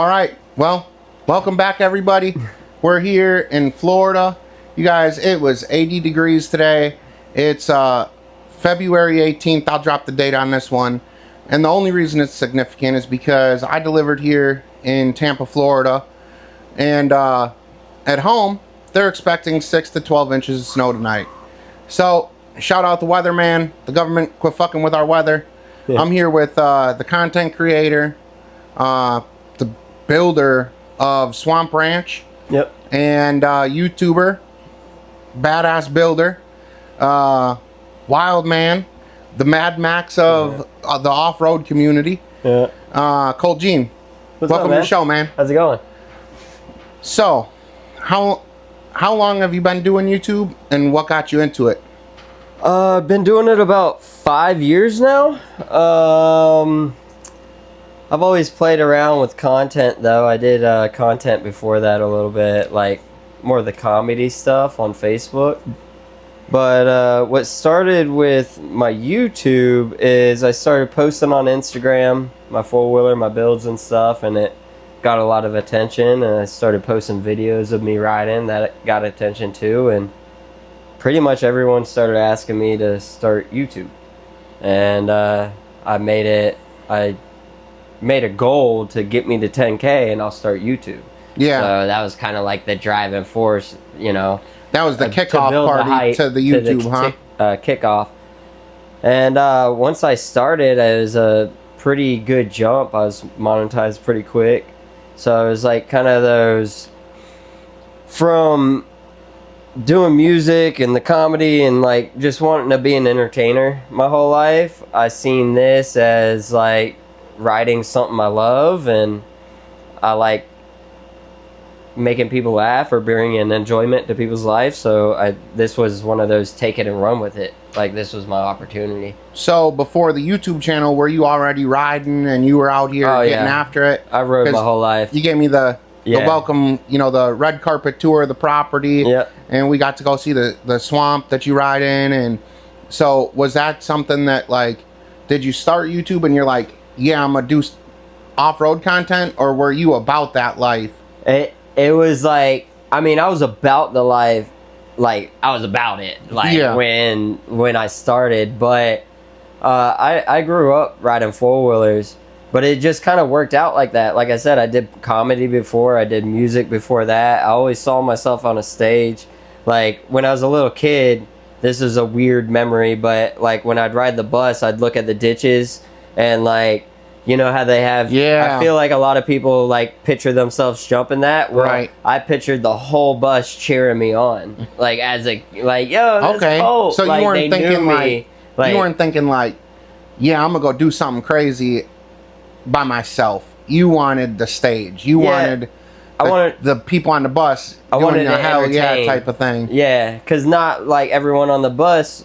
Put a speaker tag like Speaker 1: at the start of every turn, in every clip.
Speaker 1: All right, well, welcome back, everybody. We're here in Florida. You guys, it was 80 degrees today. It's February 18th. I'll drop the date on this one. And the only reason it's significant is because I delivered here in Tampa, Florida. And at home, they're expecting 6 to 12 inches of snow tonight. So, shout out the weatherman. The government quit fucking with our weather. Yeah. I'm here with the content creator, the builder of Swamp Ranch.
Speaker 2: Yep.
Speaker 1: And YouTuber, badass builder, wild man, the Mad Max of the off-road community.
Speaker 2: Yeah.
Speaker 1: Kolt Gene. Welcome to the show, man.
Speaker 2: How's it going?
Speaker 1: So, how long have you been doing YouTube, and what got you into it?
Speaker 2: Been doing it about 5 years now. I've always played around with content, though. I did content before that a little bit, like more of the comedy stuff on Facebook. But what started with my YouTube is I started posting on Instagram, my four-wheeler, my builds and stuff, and it got a lot of attention. And I started posting videos of me riding that got attention too. And pretty much everyone started asking me to start YouTube. And I made a goal to get me to 10K and I'll start YouTube. Yeah. So that was kind of like the driving force, you know.
Speaker 1: That was the kickoff party to the YouTube,
Speaker 2: kickoff. And once I started, it was a pretty good jump. I was monetized pretty quick. So it was like kind of those, from doing music and the comedy and like just wanting to be an entertainer my whole life, I seen this as like writing something I love, and I like making people laugh or bringing enjoyment to people's life. So this was one of those take it and run with it. Like, this was my opportunity.
Speaker 1: So before the YouTube channel, were you already riding and you were out here getting after it?
Speaker 2: I rode my whole life.
Speaker 1: You gave me the welcome, you know, the red carpet tour of the property.
Speaker 2: Yep.
Speaker 1: And we got to go see the swamp that you ride in. And so was that something that, like, did you start YouTube and you're like, yeah, I'm gonna do off-road content, or were you about that life?
Speaker 2: It was like, I mean, I was about the life, like I was about it, like when I started. But I grew up riding four-wheelers, but it just kind of worked out like that. Like I said, I did comedy before, I did music before that. I always saw myself on a stage. Like when I was a little kid, this is a weird memory, but like when I'd ride the bus, I'd look at the ditches and like, you know how they have, I feel like a lot of people like picture themselves jumping that. Well, I pictured the whole bus cheering me on, like as a, like, yo, that's cool.
Speaker 1: So
Speaker 2: like,
Speaker 1: you weren't thinking like, you weren't thinking like, yeah, I'm gonna go do something crazy by myself. You wanted the stage. You wanted the people on the bus doing the hell yeah type of thing.
Speaker 2: Yeah, because not like everyone on the bus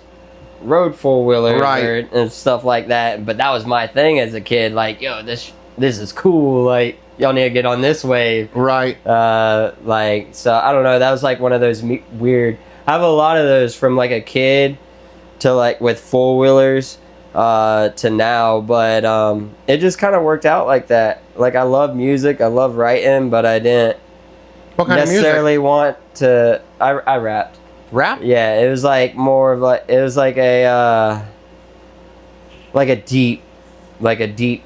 Speaker 2: rode four-wheelers and stuff like that, but that was my thing as a kid. Like, yo, this is cool. Like, y'all need to get on this wave.
Speaker 1: Right.
Speaker 2: Like, so I don't know. That was like one of those weird. I have a lot of those from like a kid to like with four-wheelers to now, but it just kind of worked out like that. Like, I love music, I love writing, but I didn't necessarily want to. I rapped.
Speaker 1: Rap?
Speaker 2: Yeah, it was like more of like, it was like a deep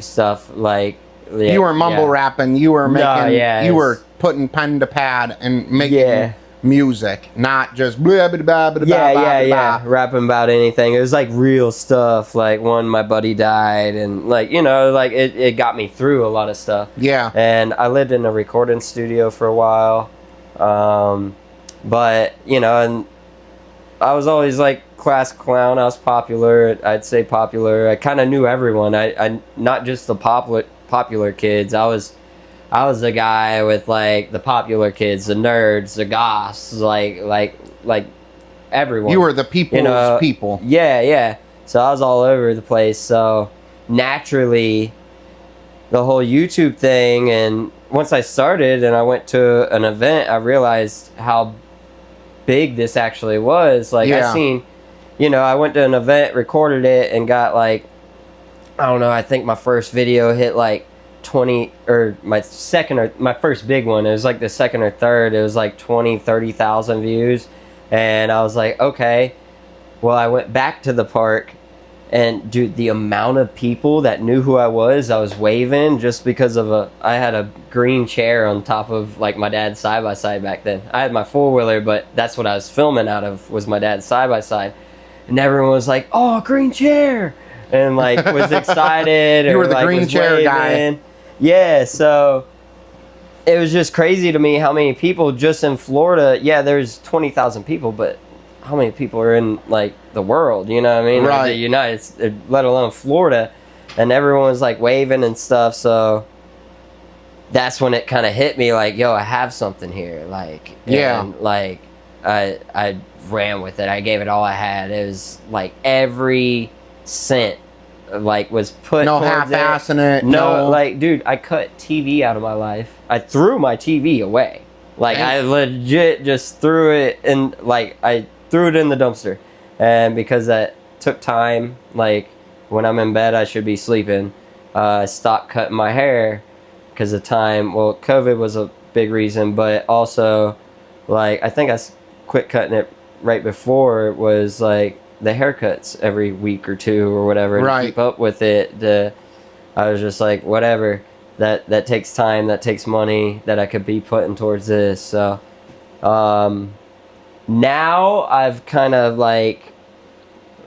Speaker 2: stuff. Like,
Speaker 1: you were mumble rapping. You were making. You were putting pen to pad and making music, not just blah blah blah blah blah.
Speaker 2: Rapping about anything. It was like real stuff. Like when my buddy died, and like, you know, like it got me through a lot of stuff.
Speaker 1: Yeah.
Speaker 2: And I lived in a recording studio for a while. But, you know, and I was always like class clown. I was popular. I'd say popular. I kind of knew everyone. I not just the popular kids. I was the guy with like the popular kids, the nerds, the goths, like everyone.
Speaker 1: You were the people's people.
Speaker 2: Yeah, yeah. So I was all over the place. So naturally, the whole YouTube thing, and once I started and I went to an event, I realized how big this actually was. Like, I seen, you know, I went to an event, recorded it, and got like, I don't know, I think my first video hit like 20, or my first big one, it was like the second or third, it was like 20-30,000 views. And I was like, okay, well, I went back to the park, and dude, the amount of people that knew who I was waving just because of I had a green chair on top of like my dad's side-by-side back then. I had my four-wheeler, but that's what I was filming out of, was my dad's side-by-side. And everyone was like, oh, green chair, and like was excited.
Speaker 1: You were the
Speaker 2: like,
Speaker 1: green chair
Speaker 2: waving.
Speaker 1: guy.
Speaker 2: Yeah, so it was just crazy to me how many people just in Florida. Yeah, there's 20,000 people, but how many people are in like the world? You know what I mean?
Speaker 1: Right.
Speaker 2: The United States, let alone Florida, and everyone was like waving and stuff. So that's when it kind of hit me, like, yo, I have something here. Like,
Speaker 1: yeah,
Speaker 2: and like I ran with it. I gave it all I had. It was like every cent like was put
Speaker 1: no half-assing it.
Speaker 2: No, like, dude, I cut TV out of my life. I threw my TV away. Like, I legit just threw it in, like, I threw it in the dumpster. And because that took time, like, when I'm in bed, I should be sleeping. I stopped cutting my hair because of time. Well, COVID was a big reason, but also, like, I think I quit cutting it right before it was, like, the haircuts every week or two or whatever,
Speaker 1: right,
Speaker 2: to keep up with it. I was just like, whatever, that takes time, that takes money that I could be putting towards this. So now I've kind of like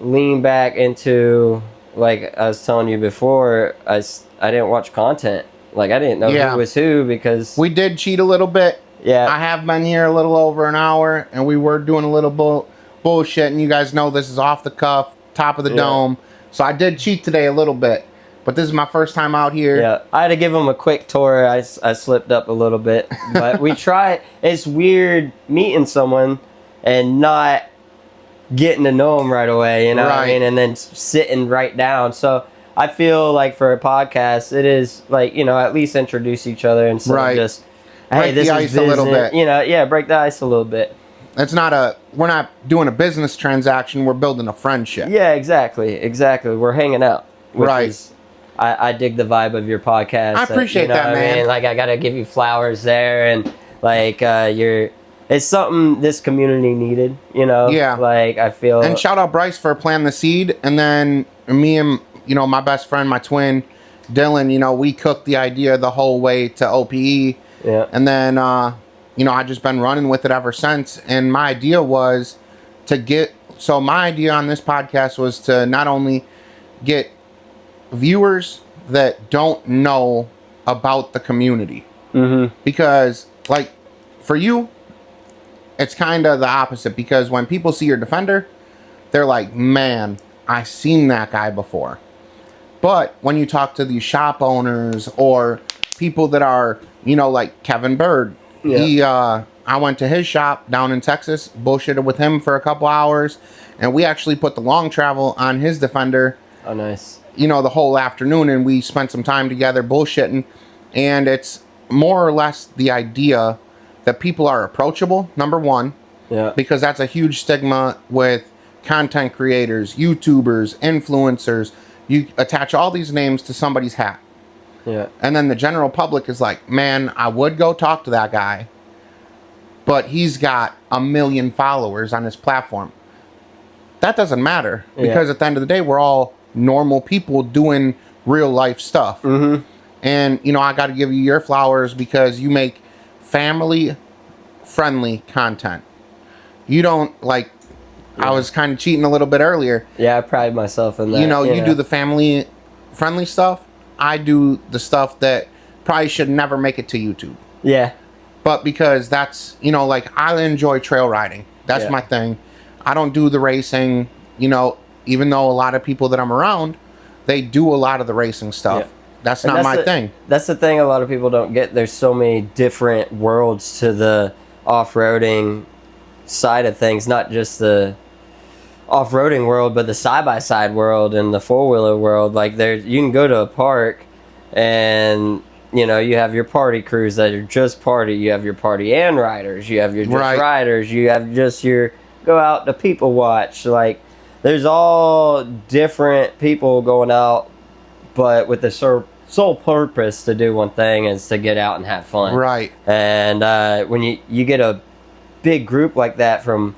Speaker 2: leaned back into, like I was telling you before, I didn't watch content. Like, I didn't know who was who, because
Speaker 1: we did cheat a little bit.
Speaker 2: Yeah,
Speaker 1: I have been here a little over an hour, and we were doing a little bullshit, and you guys know this is off the cuff, top of the dome. So I did cheat today a little bit, but this is my first time out here.
Speaker 2: Yeah, I had to give them a quick tour. I slipped up a little bit, but we tried. It's weird meeting someone and not getting to know them right away, you know what I mean? And then sitting right down. So I feel like for a podcast, it is like, you know, at least introduce each other instead of just, hey,
Speaker 1: break
Speaker 2: this
Speaker 1: the
Speaker 2: is
Speaker 1: ice a little bit.
Speaker 2: You know, break the ice a little bit.
Speaker 1: We're not doing a business transaction. We're building a friendship.
Speaker 2: Yeah, exactly. We're hanging out. I dig the vibe of your podcast.
Speaker 1: I appreciate that, man.
Speaker 2: I mean? Like, I gotta give you flowers there, and like it's something this community needed, you know?
Speaker 1: Yeah.
Speaker 2: Like, I feel.
Speaker 1: And shout out Bryce for planting the seed, and then me and, you know, my best friend, my twin, Dylan, you know, we cooked the idea the whole way to OPE.
Speaker 2: Yeah.
Speaker 1: And then you know, I just been running with it ever since. And my idea was my idea on this podcast was to not only get viewers that don't know about the community. Mm-hmm. Because, like, for you, it's kind of the opposite. Because when people see your Defender, they're like, man, I seen that guy before. But when you talk to these shop owners or people that are, you know, like Kevin Bird, I went to his shop down in Texas, bullshitted with him for a couple hours, and we actually put the long travel on his Defender.
Speaker 2: Oh, nice.
Speaker 1: You know, the whole afternoon, and we spent some time together bullshitting. And it's more or less the idea that people are approachable, number one.
Speaker 2: Yeah.
Speaker 1: Because that's a huge stigma with content creators, YouTubers, influencers. You attach all these names to somebody's hat.
Speaker 2: Yeah.
Speaker 1: And then the general public is like, man, I would go talk to that guy, but he's got 1 million followers on his platform. That doesn't matter, because at the end of the day, we're all normal people doing real life stuff. Mm-hmm. And, you know, I got to give you your flowers because you make family friendly content. You don't like, I was kind of cheating a little bit earlier.
Speaker 2: Yeah, I pride myself in that.
Speaker 1: You know, you do the family friendly stuff. I do the stuff that probably should never make it to YouTube.
Speaker 2: Yeah.
Speaker 1: But because that's, you know, like, I enjoy trail riding. That's my thing. I don't do the racing, you know, even though a lot of people that I'm around, they do a lot of the racing stuff. Yeah. That's not my thing.
Speaker 2: That's the thing a lot of people don't get. There's so many different worlds to the off-roading side of things, not just the off-roading world, but the side-by-side world and the four-wheeler world. Like, you can go to a park and, you know, you have your party crews that are just party. You have your party and riders. You have your just riders. You have just your go out to people watch. Like, there's all different people going out, but with the sole purpose to do one thing is to get out and have fun.
Speaker 1: Right.
Speaker 2: And when you get a big group like that from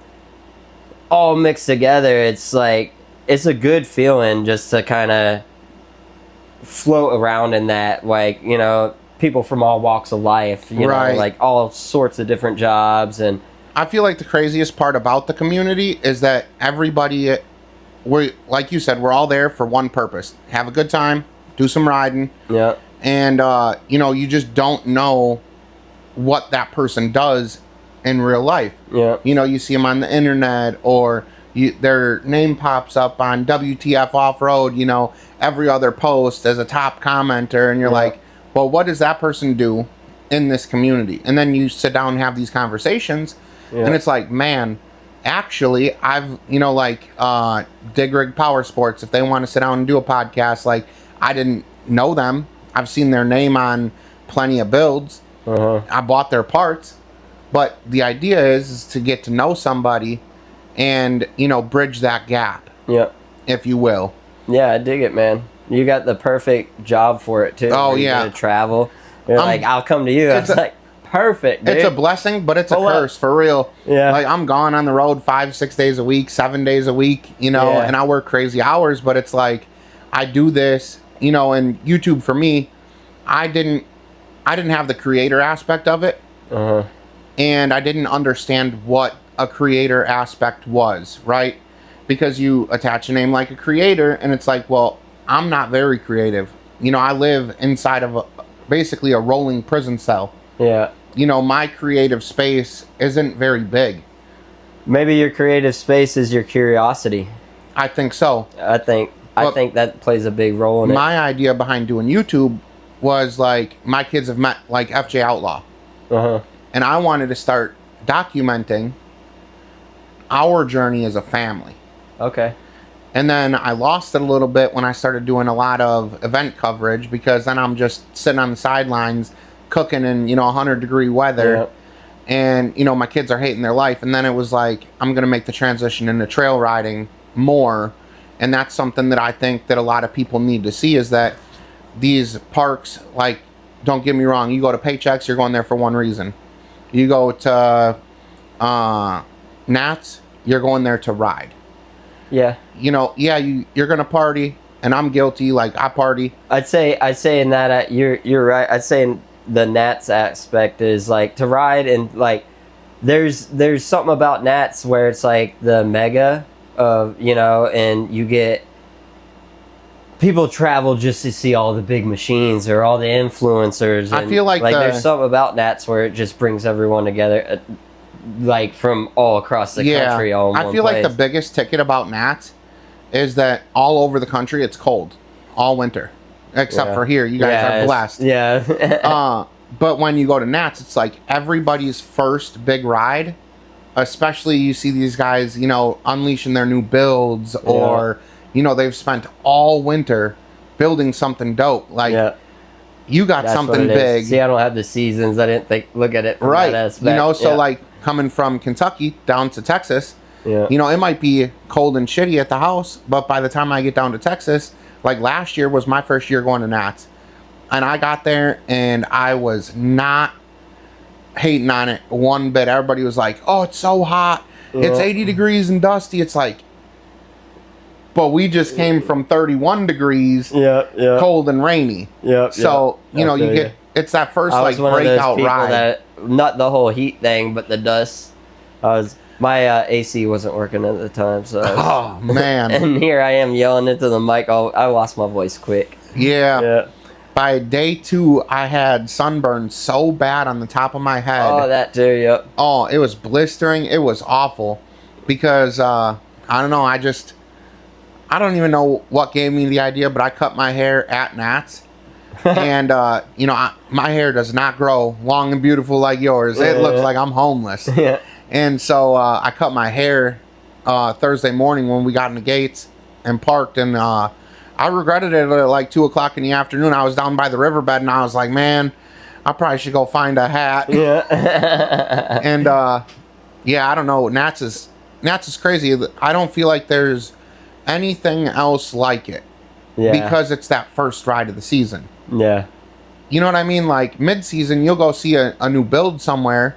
Speaker 2: all mixed together, it's like, it's a good feeling just to kind of float around in that, like, you know, people from all walks of life, you know, like all sorts of different jobs. And
Speaker 1: I feel like the craziest part about the community is that everybody, like you said, we're all there for one purpose: have a good time, do some riding.
Speaker 2: Yeah. And
Speaker 1: you know, you just don't know what that person does in real life.
Speaker 2: Yeah.
Speaker 1: You know, you see them on the internet, or their name pops up on WTF Off-Road, you know, every other post as a top commenter, and you're like, well, what does that person do in this community? And then you sit down and have these conversations, and it's like, man, actually, I've, you know, like Dig Rig Power Sports, if they want to sit down and do a podcast, like, I didn't know them. I've seen their name on plenty of builds. I bought their parts. But the idea is to get to know somebody and, you know, bridge that gap. Yeah. If you will.
Speaker 2: Yeah, I dig it, man. You got the perfect job for it, too.
Speaker 1: Oh, yeah.
Speaker 2: To travel. You're like, I'll come to you. I was like, perfect, dude.
Speaker 1: It's a blessing, but it's a curse, for real. Yeah. Like, I'm gone on the road 5-6 days a week, 7 days a week, you know, and I work crazy hours, but it's like, I do this, you know, and YouTube for me, I didn't have the creator aspect of it. And I didn't understand what a creator aspect was, right? Because you attach a name like a creator, and it's like, well, I'm not very creative. You know, I live inside of basically a rolling prison cell. Yeah. You know, my creative space isn't very big.
Speaker 2: Maybe your creative space is your curiosity.
Speaker 1: I think so.
Speaker 2: I think that plays a big role in it.
Speaker 1: My idea behind doing YouTube was, like, my kids have met, like, FJ Outlaw. And I wanted to start documenting our journey as a family. Okay. And then I lost it a little bit when I started doing a lot of event coverage, because then I'm just sitting on the sidelines cooking in, you know, 100-degree weather. And, you know, my kids are hating their life. And then it was like, I'm going to make the transition into trail riding more. And that's something that I think that a lot of people need to see, is that these parks, like, don't get me wrong, you go to Paychecks, you're going there for one reason. You go to Nats, you're going there to ride. Yeah. You know, yeah, you're going to party, and I'm guilty, like, I party.
Speaker 2: I'd say in that, you're right. I'd say in the Nats aspect is, like, to ride, and, like, there's something about Nats where it's, like, the mega of, you know, and you get... People travel just to see all the big machines or all the influencers. And,
Speaker 1: I feel like
Speaker 2: there's something about Nats where it just brings everyone together, like, from all across the country. All in
Speaker 1: I feel like the biggest ticket about Nats is that all over the country it's cold all winter, except for here. You guys are blessed. Yeah. But when you go to Nats, it's like everybody's first big ride. Especially you see these guys, you know, unleashing their new builds, or... You know, they've spent all winter building something dope. Like, you got something big.
Speaker 2: See, I don't have the seasons. I didn't look at it from that aspect.
Speaker 1: You know, so like coming from Kentucky down to Texas, you know, it might be cold and shitty at the house, but by the time I get down to Texas, like last year was my first year going to Nats. And I got there and I was not hating on it one bit. Everybody was like, oh, it's so hot. It's 80 degrees and dusty. It's like, but we just came from 31 degrees, cold and rainy. So, you know, it's that first, like, breakout ride.
Speaker 2: Not the whole heat thing, but the dust. My AC wasn't working at the time, so.
Speaker 1: Oh, man.
Speaker 2: And here I am yelling into the mic. I lost my voice quick.
Speaker 1: Yeah. By day 2, I had sunburn so bad on the top of my head.
Speaker 2: Oh, that too, yep.
Speaker 1: Oh, it was blistering. It was awful. Because, I don't know, I don't even know what gave me the idea, but I cut my hair at Nats. And, you know, my hair does not grow long and beautiful like yours. It looks like I'm homeless. And so I cut my hair Thursday morning when we got in the gates and parked. And I regretted it at like 2 o'clock in the afternoon. I was down by the riverbed and I was like, man, I probably should go find a hat. And, yeah, I don't know. Nats is crazy. I don't feel like there's anything else like it. because it's that first ride of the season.
Speaker 2: Yeah.
Speaker 1: You know what I mean? Like mid-season, you'll go see a new build somewhere,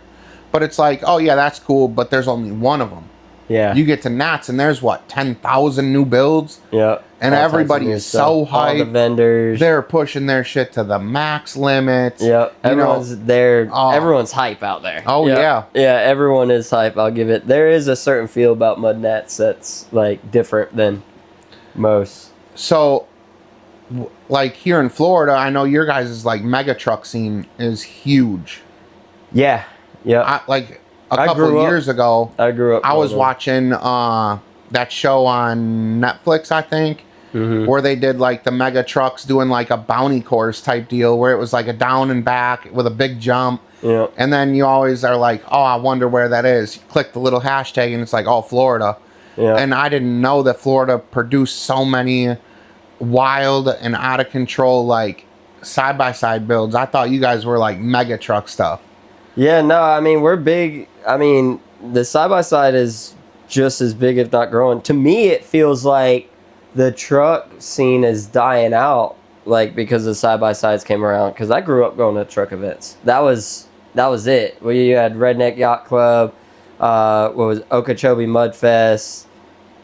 Speaker 1: but it's like, oh yeah, that's cool, but there's only one of them.
Speaker 2: Yeah.
Speaker 1: You get to Nats and there's what, 10,000 new builds?
Speaker 2: Yeah.
Speaker 1: And everybody is so hyped.
Speaker 2: All the vendors.
Speaker 1: They're pushing their shit to the max limits.
Speaker 2: Yep. Everyone's there. Everyone's hype out there.
Speaker 1: Oh, yeah.
Speaker 2: Yeah, everyone is hype. I'll give it. There is a certain feel about Mud Nats that's like different than most.
Speaker 1: So, like here in Florida, I know your guys' like mega truck scene is huge.
Speaker 2: Yeah. Yeah.
Speaker 1: Like a couple of years ago,
Speaker 2: I grew up.
Speaker 1: I was watching that show on Netflix, I think, where they did like the mega trucks doing like a bounty course type deal where it was like a down and back with a big jump.
Speaker 2: Yeah.
Speaker 1: And then you always are like, oh, I wonder where that is. You click the little hashtag and it's like, oh, Florida. Yeah. And I didn't know that Florida produced so many wild and out of control like side-by-side builds. I thought you guys were like mega truck stuff.
Speaker 2: Yeah, no, I mean, we're big. I mean, the side-by-side is just as big, if not growing. To me, it feels like the truck scene is dying out, like, because the side-by-sides came around. Because I grew up going to truck events. That was it. We had Redneck Yacht Club, what was Okeechobee Mudfest.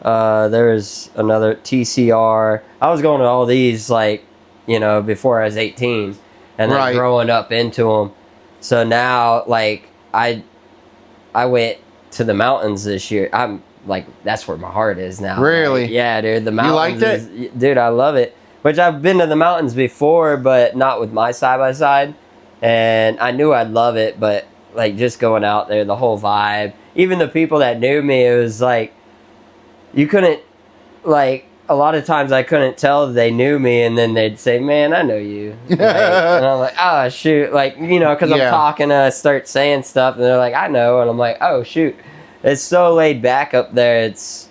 Speaker 2: There was another TCR. I was going to all these, like, you know, before I was 18. And then growing up into them. So now, like, I went to the mountains this year. I'm like, that's where my heart is now.
Speaker 1: Really?
Speaker 2: Like, yeah, dude. The mountains.
Speaker 1: You liked it?
Speaker 2: Dude, I love it. Which I've been to the mountains before, but not with my side-by-side. And I knew I'd love it, but, like, just going out there, the whole vibe. Even the people that knew me, it was like, you couldn't, like, a lot of times I couldn't tell they knew me, and then they'd say, man, I know you. Like, and I'm like, oh, shoot. Like, you know, because I'm talking, I start saying stuff, and they're like, I know. And I'm like, oh, shoot. It's so laid back up there. It's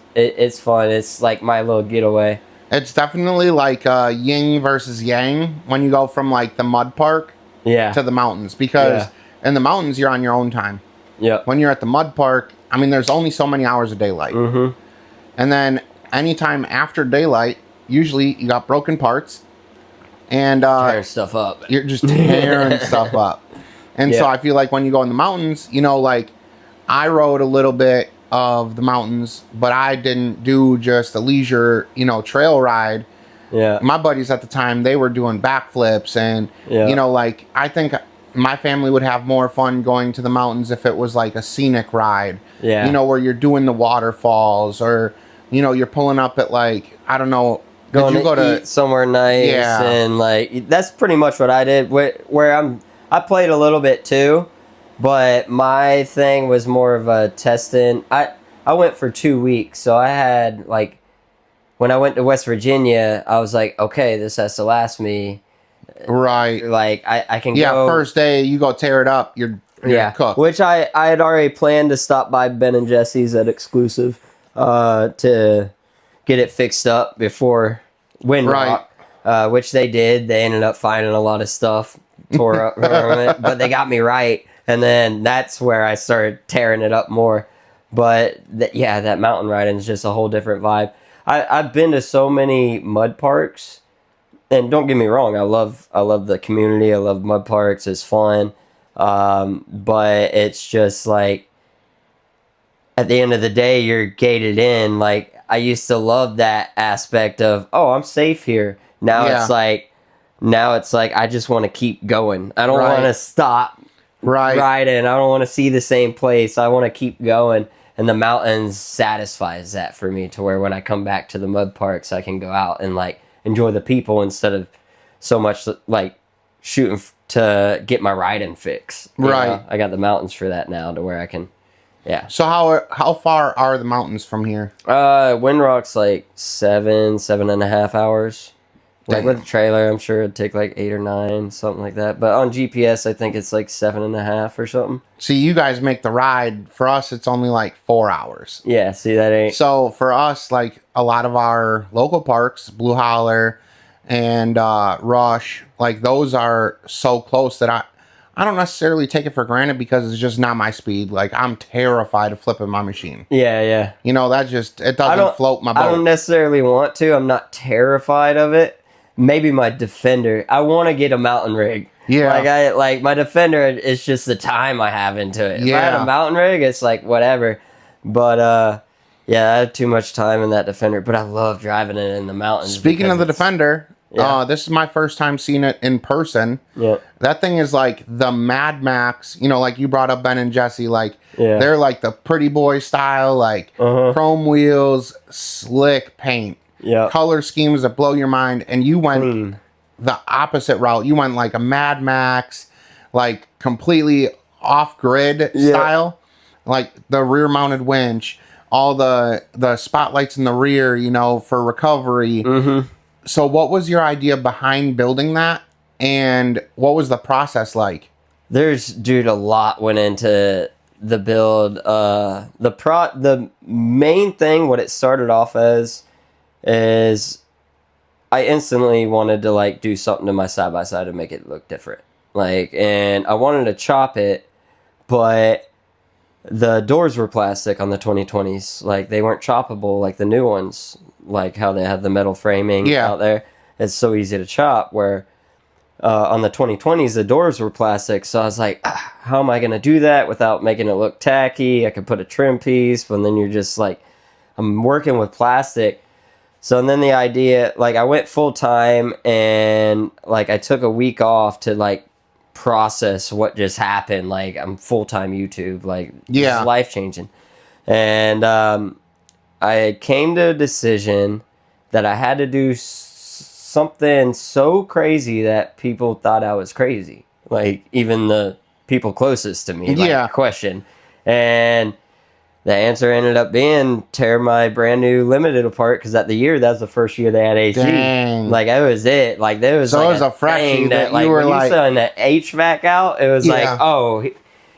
Speaker 2: fun. It's like my little getaway.
Speaker 1: It's definitely like yin versus yang when you go from, like, the mud park to the mountains. Because in the mountains, you're on your own time.
Speaker 2: Yeah.
Speaker 1: When you're at the mud park, I mean, there's only so many hours of daylight.
Speaker 2: Mm-hmm.
Speaker 1: And then anytime after daylight, usually you got broken parts and
Speaker 2: tearing stuff up.
Speaker 1: You're just tearing stuff up. And so I feel like when you go in the mountains, you know, like I rode a little bit of the mountains, but I didn't do just a leisure, you know, trail ride. Yeah. My buddies at the time, they were doing backflips and, you know, like I think my family would have more fun going to the mountains if it was like a scenic ride. Yeah. You know, where you're doing the waterfalls or, you know, you're pulling up at like, I don't know.
Speaker 2: Going to eat somewhere nice. Yeah. And like, that's pretty much what I did. Where I played a little bit too, but my thing was more of a testing. I went for 2 weeks. So I had like, when I went to West Virginia, I was like, okay, this has to last me.
Speaker 1: Right.
Speaker 2: Like I can go.
Speaker 1: Yeah, first day you go tear it up, you're cooked.
Speaker 2: Which I had already planned to stop by Ben and Jesse's at Exclusive to get it fixed up before Windrock, which they did. They ended up finding a lot of stuff, tore up from it, but they got me right. And then that's where I started tearing it up more. But that mountain riding is just a whole different vibe. I've been to so many mud parks, and don't get me wrong, I love the community. I love mud parks. It's fun, but it's just like at the end of the day, you're gated in. Like I used to love that aspect of, oh, I'm safe here. Now it's like I just want to keep going. I don't want to stop riding. I don't want to see the same place. I want to keep going. And the mountains satisfies that for me to where when I come back to the mud parks, I can go out and like enjoy the people instead of so much like shooting to get my riding fix. Right. I got the mountains for that now to where I can,
Speaker 1: So how far are the mountains from here?
Speaker 2: Windrock's like 7.5 hours. Like with a trailer, I'm sure it'd take like 8 or 9, something like that. But on GPS, I think it's like 7.5 or something.
Speaker 1: See, you guys make the ride. For us, it's only like 4 hours.
Speaker 2: Yeah, see, that ain't...
Speaker 1: So for us, like a lot of our local parks, Blue Holler and Rush, like those are so close that I don't necessarily take it for granted because it's just not my speed. Like, I'm terrified of flipping my machine.
Speaker 2: Yeah.
Speaker 1: You know, it doesn't float my boat.
Speaker 2: I don't necessarily want to. I'm not terrified of it. Maybe my Defender. I want to get a mountain rig.
Speaker 1: Yeah.
Speaker 2: Like my Defender, it's just the time I have into it. If I had a mountain rig, it's like whatever. But yeah, I had too much time in that Defender. But I love driving it in the mountains.
Speaker 1: Speaking of the Defender, this is my first time seeing it in person.
Speaker 2: Yeah.
Speaker 1: That thing is like the Mad Max. You know, like you brought up Ben and Jesse. Like they're like the pretty boy style, like chrome wheels, slick paint, color schemes that blow your mind. And you went the opposite route. You went like a Mad Max, like completely off grid style, like the rear mounted winch. All the spotlights in the rear, you know, for recovery. So what was your idea behind building that? And what was the process like?
Speaker 2: Dude, a lot went into the build. The main thing, what it started off as, is I instantly wanted to like do something to my side-by-side to make it look different. Like, and I wanted to chop it, but the doors were plastic on the 2020s. Like, they weren't choppable like the new ones, like how they have the metal framing out there. It's so easy to chop, where on the 2020s, the doors were plastic. So I was like, how am I going to do that without making it look tacky? I could put a trim piece, but then you're just like, I'm working with plastic. So and then the idea, like I went full time and like I took a week off to like process what just happened. Like I'm full-time YouTube, like it's life-changing. And I came to a decision that I had to do something so crazy that people thought I was crazy, like even the people closest to me question. And the answer ended up being tear my brand new Limited apart, because that was the first year they had AC.
Speaker 1: Dang.
Speaker 2: Like that was it. Like there was
Speaker 1: so like it was a freshie that
Speaker 2: like
Speaker 1: you were
Speaker 2: when
Speaker 1: like,
Speaker 2: you saw that HVAC out, it was like, oh,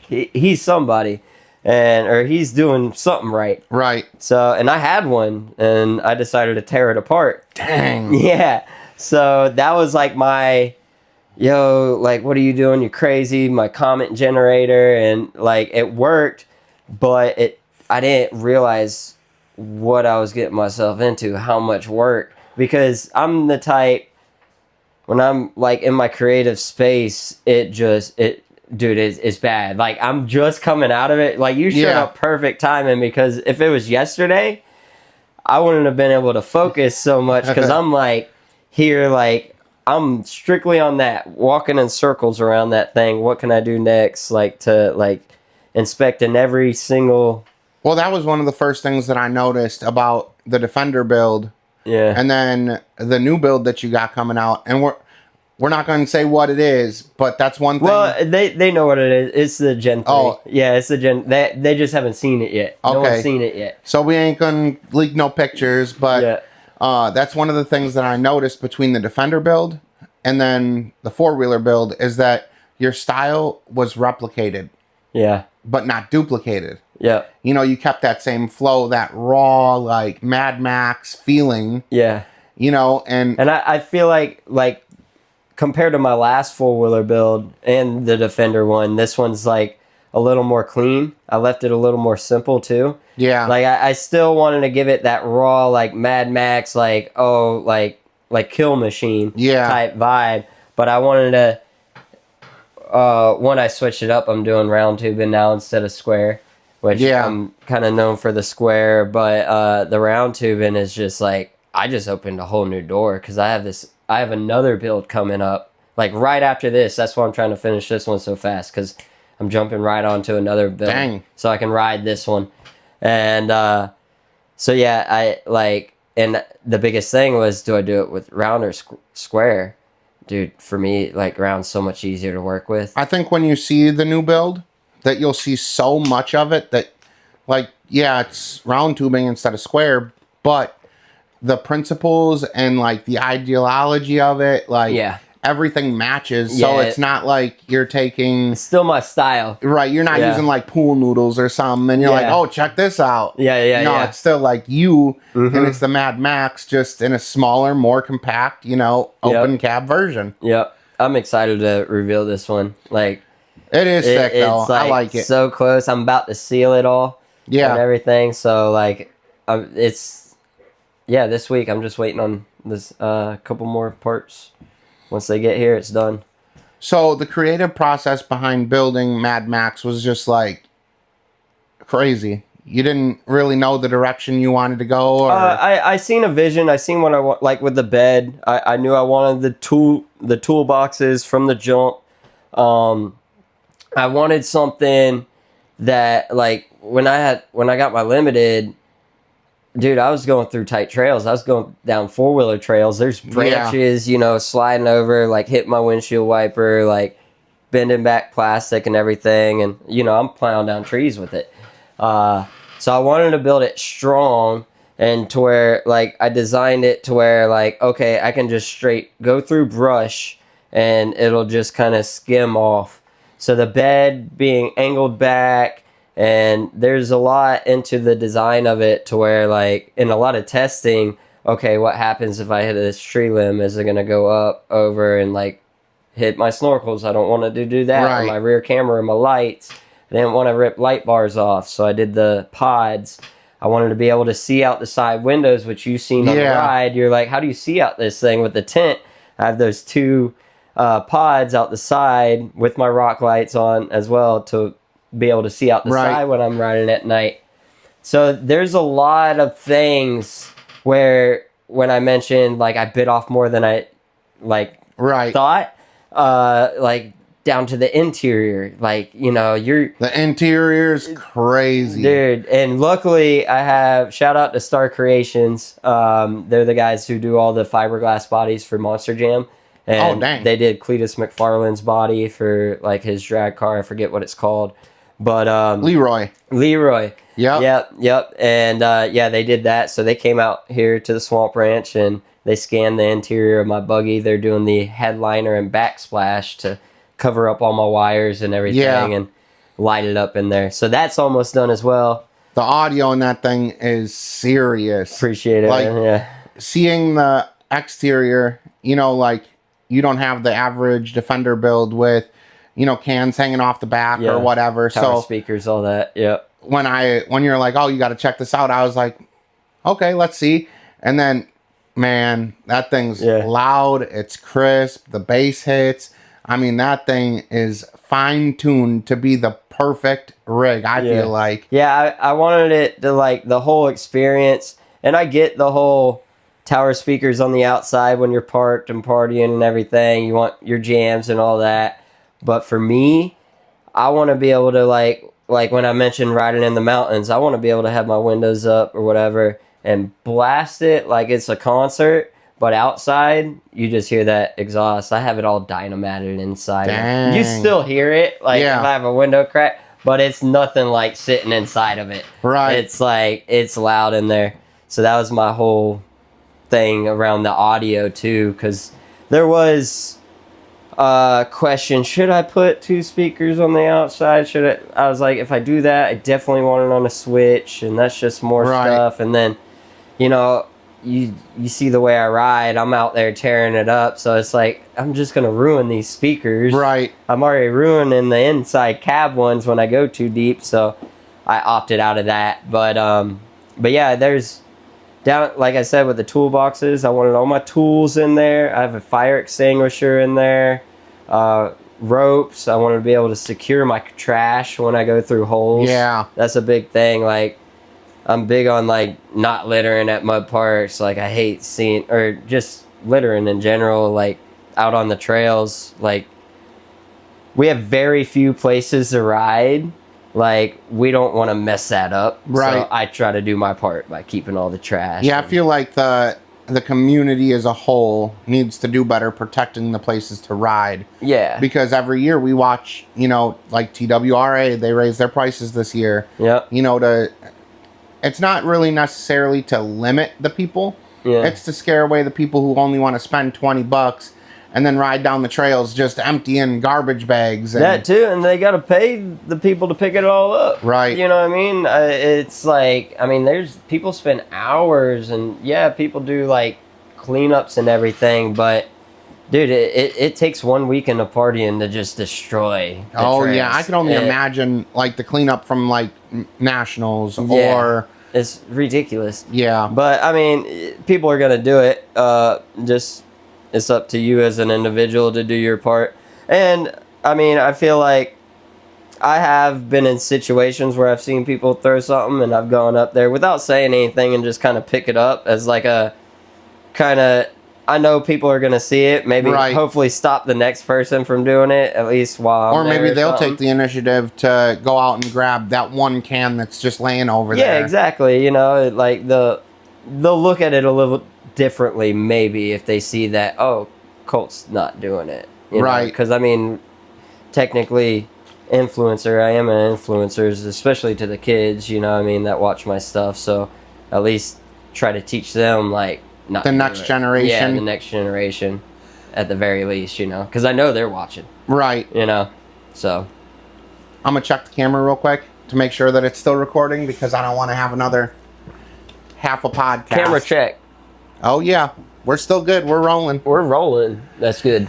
Speaker 2: he's somebody, or he's doing something right.
Speaker 1: Right.
Speaker 2: So and I had one, and I decided to tear it apart.
Speaker 1: Dang.
Speaker 2: Yeah. So that was like my, like what are you doing? You're crazy. My comment generator, and like it worked, but I didn't realize what I was getting myself into, how much work, because I'm the type, when I'm like in my creative space, it's bad. Like I'm just coming out of it. Like you showed up perfect timing, because if it was yesterday, I wouldn't have been able to focus so much, because I'm like here, like I'm strictly on that, walking in circles around that thing. What can I do next? Like to like inspecting every single.
Speaker 1: Well, that was one of the first things that I noticed about the Defender build. Yeah. And then the new build that you got coming out. And we're not going to say what it is, but that's one thing.
Speaker 2: Well, they know what it is. It's the Gen 3. Oh. Yeah, it's the Gen. They just haven't seen it yet. Okay. No one's seen it yet.
Speaker 1: So we ain't going to leak no pictures, but that's one of the things that I noticed between the Defender build and then the four-wheeler build, is that your style was replicated. Yeah. But not duplicated. Yeah. You know, you kept that same flow, that raw, like Mad Max feeling. Yeah. You know, and
Speaker 2: I feel like compared to my last four-wheeler build and the Defender one, this one's like a little more clean. I left it a little more simple too. Yeah. Like I still wanted to give it that raw, like Mad Max, like Kill Machine type vibe. But I wanted to, when I switched it up, I'm doing round tubing now instead of square, which I'm kind of known for the square, but the round tubing is just like, I just opened a whole new door, because I have another build coming up, like right after this. That's why I'm trying to finish this one so fast, because I'm jumping right onto another build. Dang. So I can ride this one. And so yeah, I like, and the biggest thing was, do I do it with round or square? Dude, for me, like round's so much easier to work with.
Speaker 1: I think when you see the new build, that you'll see so much of it that, like, yeah, it's round tubing instead of square, but the principles and like the ideology of it, like everything matches. So it's not like you're taking...
Speaker 2: It's still my style.
Speaker 1: Right, you're not using like pool noodles or something, and you're like, oh, check this out. No, it's still like you, and it's the Mad Max, just in a smaller, more compact, you know, open cab version.
Speaker 2: Yep. I'm excited to reveal this one. Like,
Speaker 1: It is sick though.
Speaker 2: It's like
Speaker 1: I like it.
Speaker 2: so close. I'm about to seal it all.
Speaker 1: Yeah.
Speaker 2: And everything. So like, this week I'm just waiting on this couple more parts. Once they get here, it's done.
Speaker 1: So the creative process behind building Mad Max was just like crazy. You didn't really know the direction you wanted to go? Or?
Speaker 2: I seen a vision. I seen what I want, like with the bed. I knew I wanted the toolboxes from the jump. I wanted something that, like, when I got my limited, dude, I was going through tight trails. I was going down four-wheeler trails. There's branches, you know, sliding over, like hitting my windshield wiper, like bending back plastic and everything. And, you know, I'm plowing down trees with it. So I wanted to build it strong and to where, like, I designed it to where, like, okay, I can just straight go through brush and it'll just kind of skim off. So the bed being angled back, and there's a lot into the design of it to where, like, in a lot of testing, okay, what happens if I hit this tree limb? Is it going to go up, over, and, like, hit my snorkels? I don't want to do that. Right. Or my rear camera and my lights. I didn't want to rip light bars off, so I did the pods. I wanted to be able to see out the side windows, which you've seen on the ride. You're like, how do you see out this thing with the tent? I have those two pods out the side with my rock lights on as well to be able to see out the side when I'm riding at night. So there's a lot of things where when I mentioned, like, I bit off more than I, like, thought, like, down to the interior, like, you know,
Speaker 1: the interior's crazy,
Speaker 2: dude. And luckily I have, shout out to Star Creations, they're the guys who do all the fiberglass bodies for Monster Jam, and they did Cletus McFarlane's body for, like, his drag car. I forget what it's called, but Leroy, yep. And they did that. So they came out here to the Swamp Ranch and they scanned the interior of my buggy. They're doing the headliner and backsplash to cover up all my wires and everything and light it up in there. So that's almost done as well.
Speaker 1: The audio in that thing is serious.
Speaker 2: Appreciate it.
Speaker 1: Like, seeing the exterior, you know, like, you don't have the average Defender build with, you know, cans hanging off the back or whatever.
Speaker 2: Tower speakers, all that. Yep.
Speaker 1: When you're like, oh, you got to check this out, I was like, okay, let's see. And then, man, that thing's loud. It's crisp. The bass hits. I mean, that thing is fine-tuned to be the perfect rig, I feel like.
Speaker 2: Yeah, I wanted it to, like, the whole experience. And I get the whole tower speakers on the outside when you're parked and partying and everything. You want your jams and all that. But for me, I want to be able to, like when I mentioned riding in the mountains, I want to be able to have my windows up or whatever and blast it like it's a concert. But outside, you just hear that exhaust. I have it all dynamated inside.
Speaker 1: Dang.
Speaker 2: You still hear it, like, if I have a window crack, but it's nothing like sitting inside of it.
Speaker 1: Right.
Speaker 2: It's like, it's loud in there. So that was my whole thing around the audio, too, because there was a question, should I put two speakers on the outside? I was like, if I do that, I definitely want it on a switch, and that's just more stuff. And then, you know, you see the way I ride, I'm out there tearing it up, so it's like, I'm just gonna ruin these speakers.
Speaker 1: Right.
Speaker 2: I'm already ruining the inside cab ones when I go too deep, so I opted out of that. But yeah, there's down, like I said, with the toolboxes, I wanted all my tools in there. I have a fire extinguisher in there, ropes. I wanted to be able to secure my trash when I go through holes.
Speaker 1: Yeah,
Speaker 2: that's a big thing. Like, I'm big on, like, not littering at mud parks. Like, I hate seeing, or just littering in general, like, out on the trails. Like, we have very few places to ride. Like, we don't want to mess that up.
Speaker 1: Right.
Speaker 2: So I try to do my part by keeping all the trash.
Speaker 1: Yeah, I feel like the community as a whole needs to do better protecting the places to ride.
Speaker 2: Yeah.
Speaker 1: Because every year we watch, you know, like TWRA, they raised their prices this year.
Speaker 2: Yep.
Speaker 1: You know, it's not really necessarily to limit the people.
Speaker 2: Yeah.
Speaker 1: It's to scare away the people who only want to spend $20 and then ride down the trails just emptying garbage bags. And
Speaker 2: that too, and they got to pay the people to pick it all up.
Speaker 1: Right.
Speaker 2: You know what I mean? It's like, I mean, there's people spend hours, and yeah, people do, like, cleanups and everything, but Dude, it takes 1 weekend of partying to just destroy the trails.
Speaker 1: Yeah, I can only imagine like the cleanup from like nationals or
Speaker 2: it's ridiculous.
Speaker 1: Yeah.
Speaker 2: But I mean, people are gonna do it. Just it's up to you as an individual to do your part. And I mean, I feel like I have been in situations where I've seen people throw something and I've gone up there without saying anything and just kind of pick it up as like a kind of, I know people are going to see it, maybe hopefully stop the next person from doing it, at least while I'm there.
Speaker 1: Or maybe they'll take the initiative to go out and grab that one can that's just laying over there.
Speaker 2: Yeah, exactly. You know, like they'll look at it a little differently maybe if they see that, oh, Colt's not doing it. Because, I mean, technically, influencer, I am an influencer, especially to the kids, you know what I mean, that watch my stuff. So at least try to teach them, like, not
Speaker 1: the next generation.
Speaker 2: Yeah, the next generation at the very least, you know, because I know they're watching.
Speaker 1: Right.
Speaker 2: You know, so.
Speaker 1: I'm going to check the camera real quick to make sure that it's still recording because I don't want to have another half a podcast.
Speaker 2: Camera check.
Speaker 1: Oh, yeah. We're still good. We're rolling.
Speaker 2: We're rolling. That's good.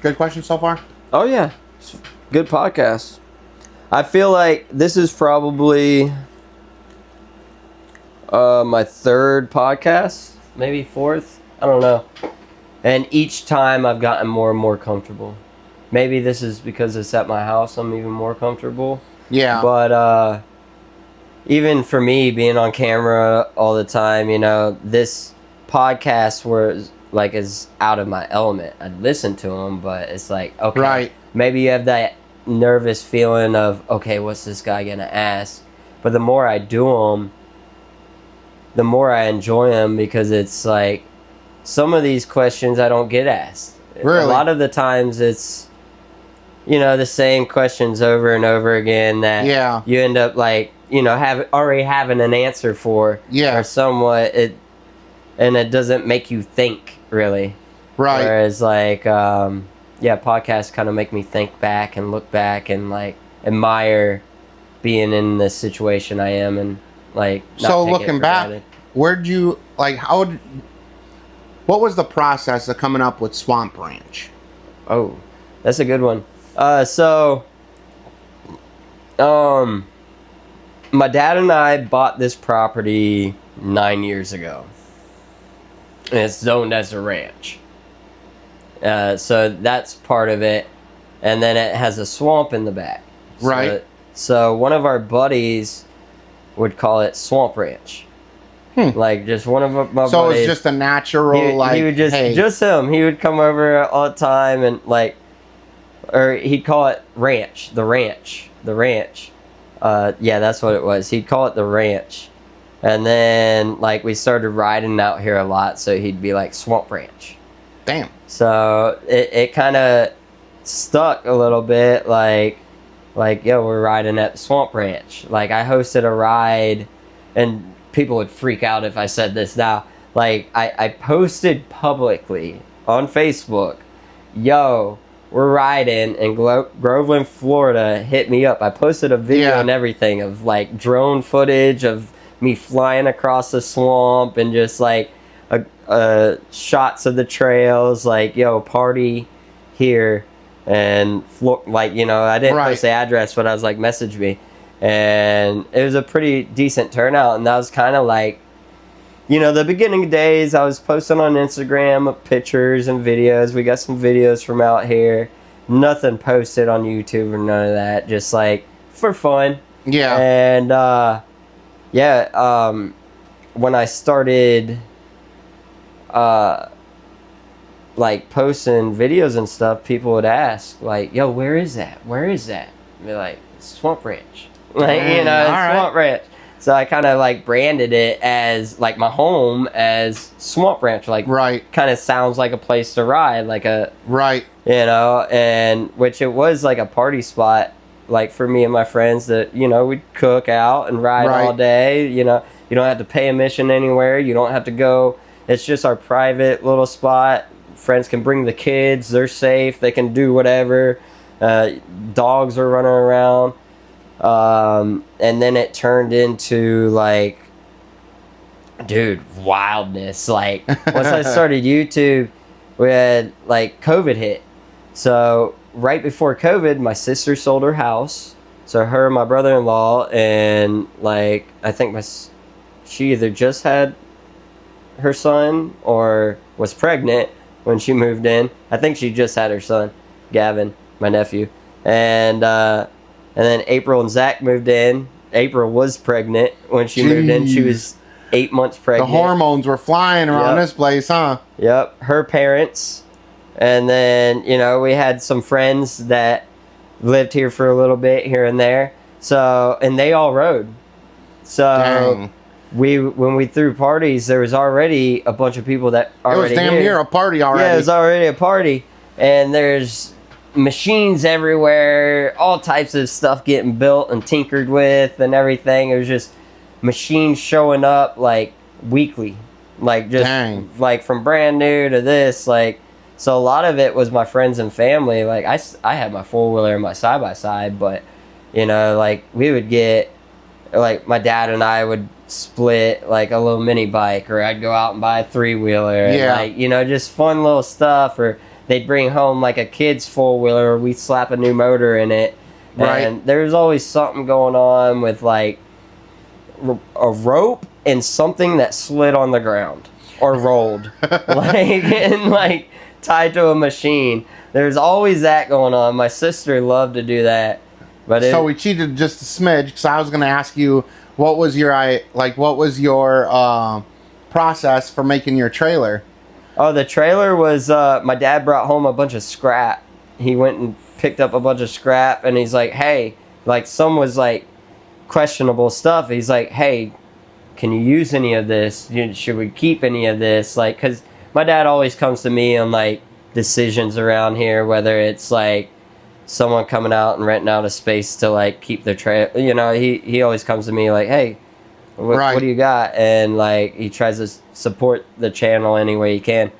Speaker 1: Good question so far?
Speaker 2: Oh, yeah. Good podcast. I feel like this is probably my third podcast, maybe fourth. I don't know. And each time I've gotten more and more comfortable. Maybe this is because it's at my house. I'm even more comfortable.
Speaker 1: Yeah.
Speaker 2: But even for me, being on camera all the time, you know, this podcast was like is out of my element. I'd listen to them, but it's like, okay, maybe you have that nervous feeling of, okay, what's this guy gonna ask? But the more I do them, the more I enjoy them because it's like some of these questions I don't get asked.
Speaker 1: Really?
Speaker 2: A lot of the times it's, you know, the same questions over and over again that you end up like, you know, already having an answer for.
Speaker 1: Yeah.
Speaker 2: Or somewhat, and it doesn't make you think really.
Speaker 1: Right.
Speaker 2: Whereas like, podcasts kind of make me think back and look back and like admire being in this situation I am and like.
Speaker 1: So looking back, where'd you like? What was the process of coming up with Swamp Ranch?
Speaker 2: Oh, that's a good one. My dad and I bought this property 9 years ago. And it's zoned as a ranch. So that's part of it. And then it has a swamp in the back.
Speaker 1: Right.
Speaker 2: So one of our buddies would call it Swamp Ranch. Like just one of my buddies.
Speaker 1: So it's just a natural,
Speaker 2: he would just him. He would come over all the time and like, or he'd call it ranch, the ranch. Yeah, that's what it was. He'd call it the ranch. And then like we started riding out here a lot, so he'd be like Swamp Ranch.
Speaker 1: Damn.
Speaker 2: So it kind of stuck a little bit like, yo, we're riding at the Swamp Ranch. Like I hosted a ride, and people would freak out if I said this now. Like I posted publicly on Facebook, yo, we're riding in Groveland, Florida. Hit me up. I posted a video and everything of like drone footage of me flying across the swamp and just like shots of the trails. Like, yo, party here. And like, you know, I didn't post the address, but I was like, message me. And it was a pretty decent turnout. And that was kind of like, you know, the beginning days I was posting on Instagram of pictures and videos. We got some videos from out here. Nothing posted on YouTube or none of that. Just like for fun.
Speaker 1: Yeah.
Speaker 2: And when I started like posting videos and stuff, people would ask like, yo, where is that? Where is that? And be like, Swamp Ranch. Like, you know, Swamp Ranch. So I kind of like branded it as like my home as Swamp Ranch. Like, kind of sounds like a place to ride, like a, you know, and which it was like a party spot, like for me and my friends that, you know, we'd cook out and ride all day. You know, you don't have to pay admission anywhere. You don't have to go. It's just our private little spot. Friends can bring the kids. They're safe. They can do whatever. Dogs are running around. And then it turned into like Dude, wildness. Like, once I started YouTube, we had, like, COVID hit. So, right before COVID, my sister sold her house. So, her and my brother-in-law, and, like, I think she either just had her son or was pregnant when she moved in. I think she just had her son, Gavin, my nephew. And then April and Zach moved in. April was pregnant when she moved in. She was 8 months pregnant.
Speaker 1: The hormones were flying around this place, huh?
Speaker 2: Yep. Her parents. And then, you know, we had some friends that lived here for a little bit here and there. So, and they all rode. So,
Speaker 1: Dang.
Speaker 2: when we threw parties, there was already a bunch of people that already
Speaker 1: It was damn near a party already.
Speaker 2: Yeah, it was already a party. And there's machines everywhere, all types of stuff getting built and tinkered with and everything. It was just machines showing up like weekly, like just like from brand new to this, like. So a lot of it was my friends and family. Like I had my 4-wheeler and my side-by-side, but you know, like we would get, like my dad and I would split like a little mini bike, or I'd go out and buy a 3-wheeler, and like, you know, just fun little stuff. Or they'd bring home like a kid's 4-wheeler, or we'd slap a new motor in it. And there was always something going on with like a rope and something that slid on the ground or rolled, like, and like tied to a machine. There's always that going on. My sister loved to do that. But
Speaker 1: so we cheated just a smidge, because I was going to ask you, what was your process for making your trailer?
Speaker 2: Oh, the trailer was, my dad brought home a bunch of scrap. He went and picked up a bunch of scrap, and he's like, hey, like some was like questionable stuff. He's like, hey, can you use any of this? Should we keep any of this? Like, because my dad always comes to me on like decisions around here, whether it's like someone coming out and renting out a space to like keep their trailer. You know, he always comes to me like, hey, what do you got? And like he tries to support the channel any way he can.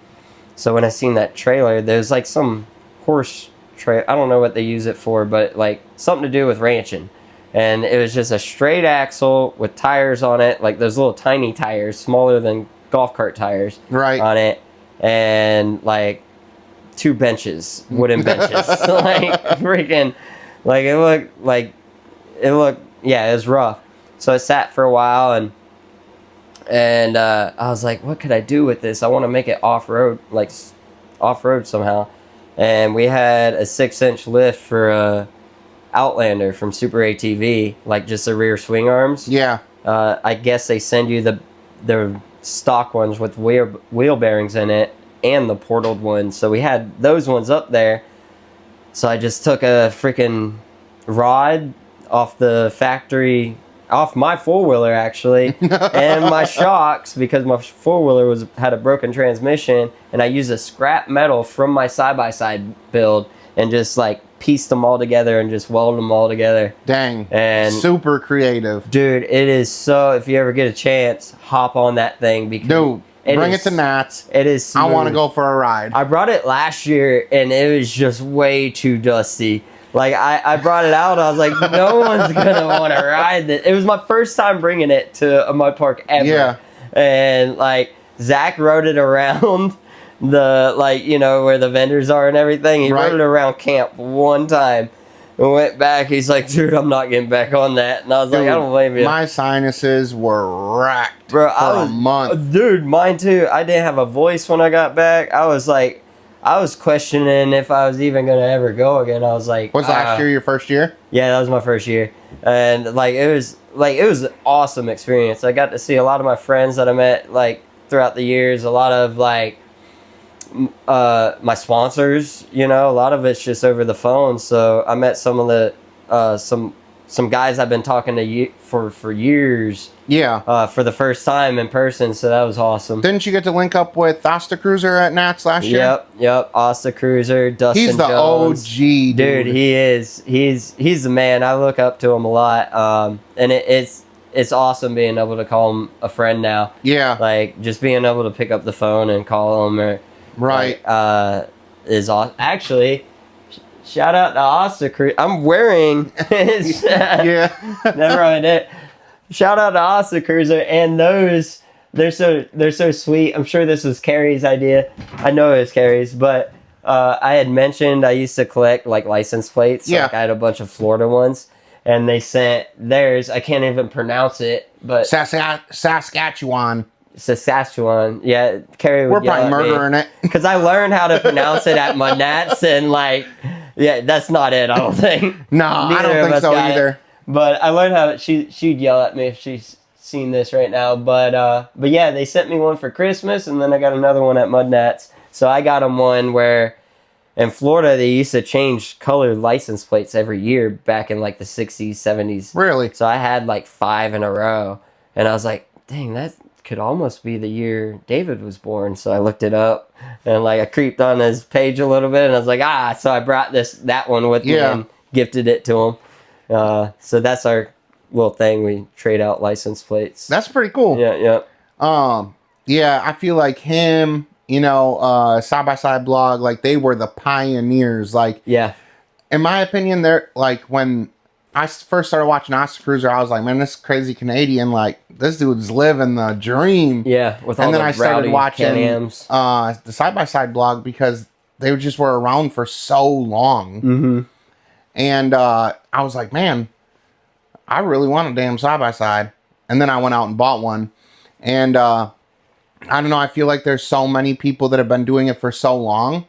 Speaker 2: So when I seen that trailer, there's like some horse trailer. I don't know what they use it for, but like something to do with ranching. And it was just a straight axle with tires on it, like those little tiny tires, smaller than golf cart tires, on it, and like 2 benches, wooden benches, like freaking, like it looked, yeah, it was rough. So it sat for a while, and I was like, what could I do with this? I want to make it off-road, like off-road somehow. And we had a 6-inch lift for a Outlander from Super ATV, like just the rear swing arms. Yeah. I guess they send you the stock ones with wheel bearings in it and the portaled ones. So we had those ones up there. So I just took a freaking rod off the factory, off my 4-wheeler actually, and my shocks, because my 4-wheeler had a broken transmission, and I used a scrap metal from my side-by-side build and just like pieced them all together and just welded them all together.
Speaker 1: Dang.
Speaker 2: And
Speaker 1: super creative.
Speaker 2: Dude, it is so, if you ever get a chance, hop on that thing, because
Speaker 1: bring it to Nats.
Speaker 2: It is smooth.
Speaker 1: I want to go for a ride.
Speaker 2: I brought it last year and it was just way too dusty. Like I brought it out, I was like, no one's gonna want to ride this. It was my first time bringing it to a mud park ever. Yeah. And like Zach rode it around the, like, you know, where the vendors are and everything. He rode it around camp one time and went back. He's like, dude, I'm not getting back on that. And I was like, I don't blame you.
Speaker 1: My sinuses were racked for a month.
Speaker 2: Dude, mine too. I didn't have a voice when I got back. I was like, I was questioning if I was even going to ever go again. I was like,
Speaker 1: was last year your first year?
Speaker 2: Yeah, that was my first year. And like it was an awesome experience. I got to see a lot of my friends that I met like throughout the years, a lot of like my sponsors, you know, a lot of it's just over the phone. So I met some of the some guys I've been talking to for years. Yeah. For the first time in person, so that was awesome.
Speaker 1: Didn't you get to link up with Asta Cruiser at Nats last year?
Speaker 2: Yep. Asta Cruiser, Dustin
Speaker 1: He's the
Speaker 2: Jones.
Speaker 1: OG, dude.
Speaker 2: He is. He's the man. I look up to him a lot. And it's awesome being able to call him a friend now. Yeah. Like just being able to pick up the phone and call him, or is awesome. Actually, shout out to Asta Cruiser. I'm wearing his never mind it. Shout out to Asta Cruiser and those they're so sweet. I'm sure this was Carrie's idea. I know it was Carrie's, but I had mentioned I used to collect like license plates.
Speaker 1: Yeah.
Speaker 2: Like I had a bunch of Florida ones, and they sent theirs. I can't even pronounce it, but
Speaker 1: Saskatchewan.
Speaker 2: Saskatchewan. Yeah, Carrie would
Speaker 1: We're probably murdering it.
Speaker 2: because I learned how to pronounce it at my Nats, and like, yeah, that's not it. I don't think.
Speaker 1: No, I don't think so either.
Speaker 2: But I learned how she'd yell at me if she's seen this right now. But yeah, they sent me one for Christmas, and then I got another one at Mud Nats. So I got them one where in Florida they used to change colored license plates every year back in like the 60s, 70s.
Speaker 1: Really?
Speaker 2: So I had like 5 in a row, and I was like, dang, that could almost be the year David was born. So I looked it up, and like I creeped on his page a little bit, and I was like, so I brought that one with me and gifted it to him. So that's our little thing. We trade out license plates.
Speaker 1: That's pretty cool.
Speaker 2: Yeah.
Speaker 1: Yeah, I feel like him, Side by Side blog, like they were the pioneers. Like,
Speaker 2: yeah,
Speaker 1: in my opinion, they're like when I first started watching Oscar Cruiser, I was like, man, this crazy Canadian, like this dude's living the dream.
Speaker 2: Yeah, with all
Speaker 1: and then
Speaker 2: the
Speaker 1: I started watching
Speaker 2: Can-Ams.
Speaker 1: The Side by Side blog because they just were around for so long.
Speaker 2: Mm-hmm.
Speaker 1: And I was like, man, I really want a damn side by side. And then I went out and bought one. And I don't know, I feel like there's so many people that have been doing it for so long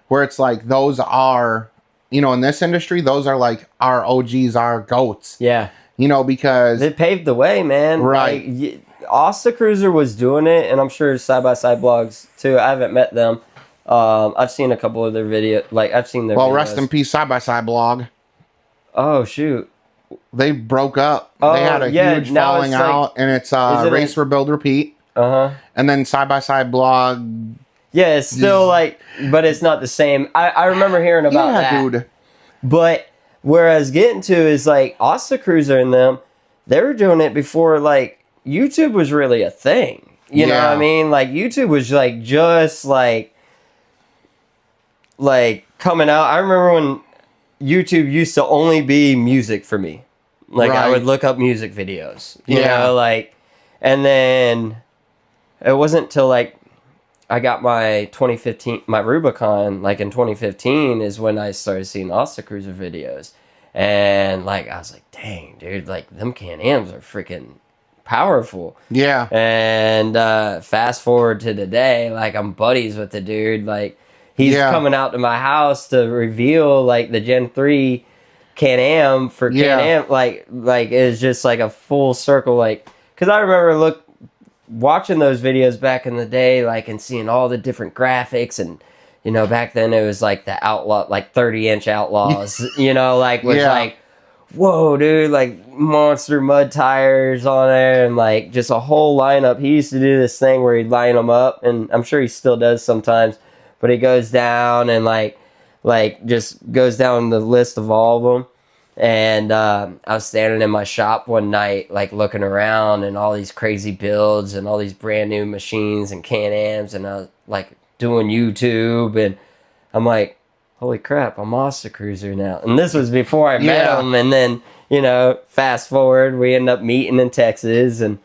Speaker 1: where it's like those are, in this industry, those are like our OGs, our goats.
Speaker 2: Yeah.
Speaker 1: Because
Speaker 2: it paved the way, man.
Speaker 1: Right.
Speaker 2: Like, Asta Cruiser was doing it, and I'm sure Side by Side blogs too. I haven't met them. I've seen a couple of their videos. Like, I've seen their videos.
Speaker 1: Rest in peace, Side by Side blog.
Speaker 2: Oh, shoot.
Speaker 1: They broke up. They had a huge falling out, and it's Race, Rebuild, Repeat.
Speaker 2: Uh-huh.
Speaker 1: And then Side by Side blog.
Speaker 2: Yeah, it's still like, but it's not the same. I remember hearing about that.
Speaker 1: Dude.
Speaker 2: But where I was getting to is like Asta Cruiser and them, they were doing it before like YouTube was really a thing. You know what I mean? Like YouTube was like just like coming out. I remember when YouTube used to only be music for me. Like I would look up music videos, you know, like, and then it wasn't till like I got my 2015, my Rubicon, like in 2015 is when I started seeing Asta Cruiser videos. And like, I was like, dang, dude, like them Can-Ams are freaking powerful. Yeah. And fast forward to today, like I'm buddies with the dude. Like he's coming out to my house to reveal like the Gen 3 Can-Am for Can-Am. Like it's just like a full circle. Like, cause I remember watching those videos back in the day, like, and seeing all the different graphics, and back then it was like the Outlaw, like 30-inch Outlaws, like was like, whoa, dude, like monster mud tires on there, and like just a whole lineup. He used to do this thing where he'd line them up, and I'm sure he still does sometimes, but he goes down and like just goes down the list of all of them. And I was standing in my shop one night, like looking around and all these crazy builds and all these brand new machines and Can-Ams, and I was like doing YouTube, and I'm like, holy crap, I'm Asta Cruiser now. And this was before I met him, and then, fast forward, we end up meeting in Texas, and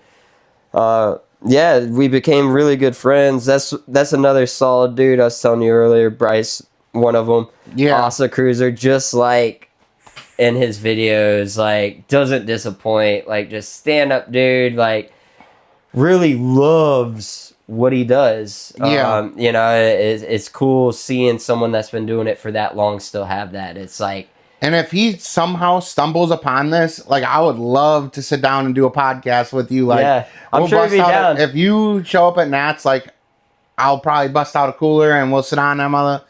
Speaker 2: we became really good friends. That's another solid dude I was telling you earlier, Bryce, one of them. Yeah. Asta Cruiser, just like in his videos, like doesn't disappoint, like just stand up dude, like really loves what he does. It's cool seeing someone that's been doing it for that long still have that. It's like,
Speaker 1: and if he somehow stumbles upon this, like I would love to sit down and do a podcast with you. Like,
Speaker 2: I'm sure he'd be down.
Speaker 1: If you show up at Nats, like I'll probably bust out a cooler and we'll sit on them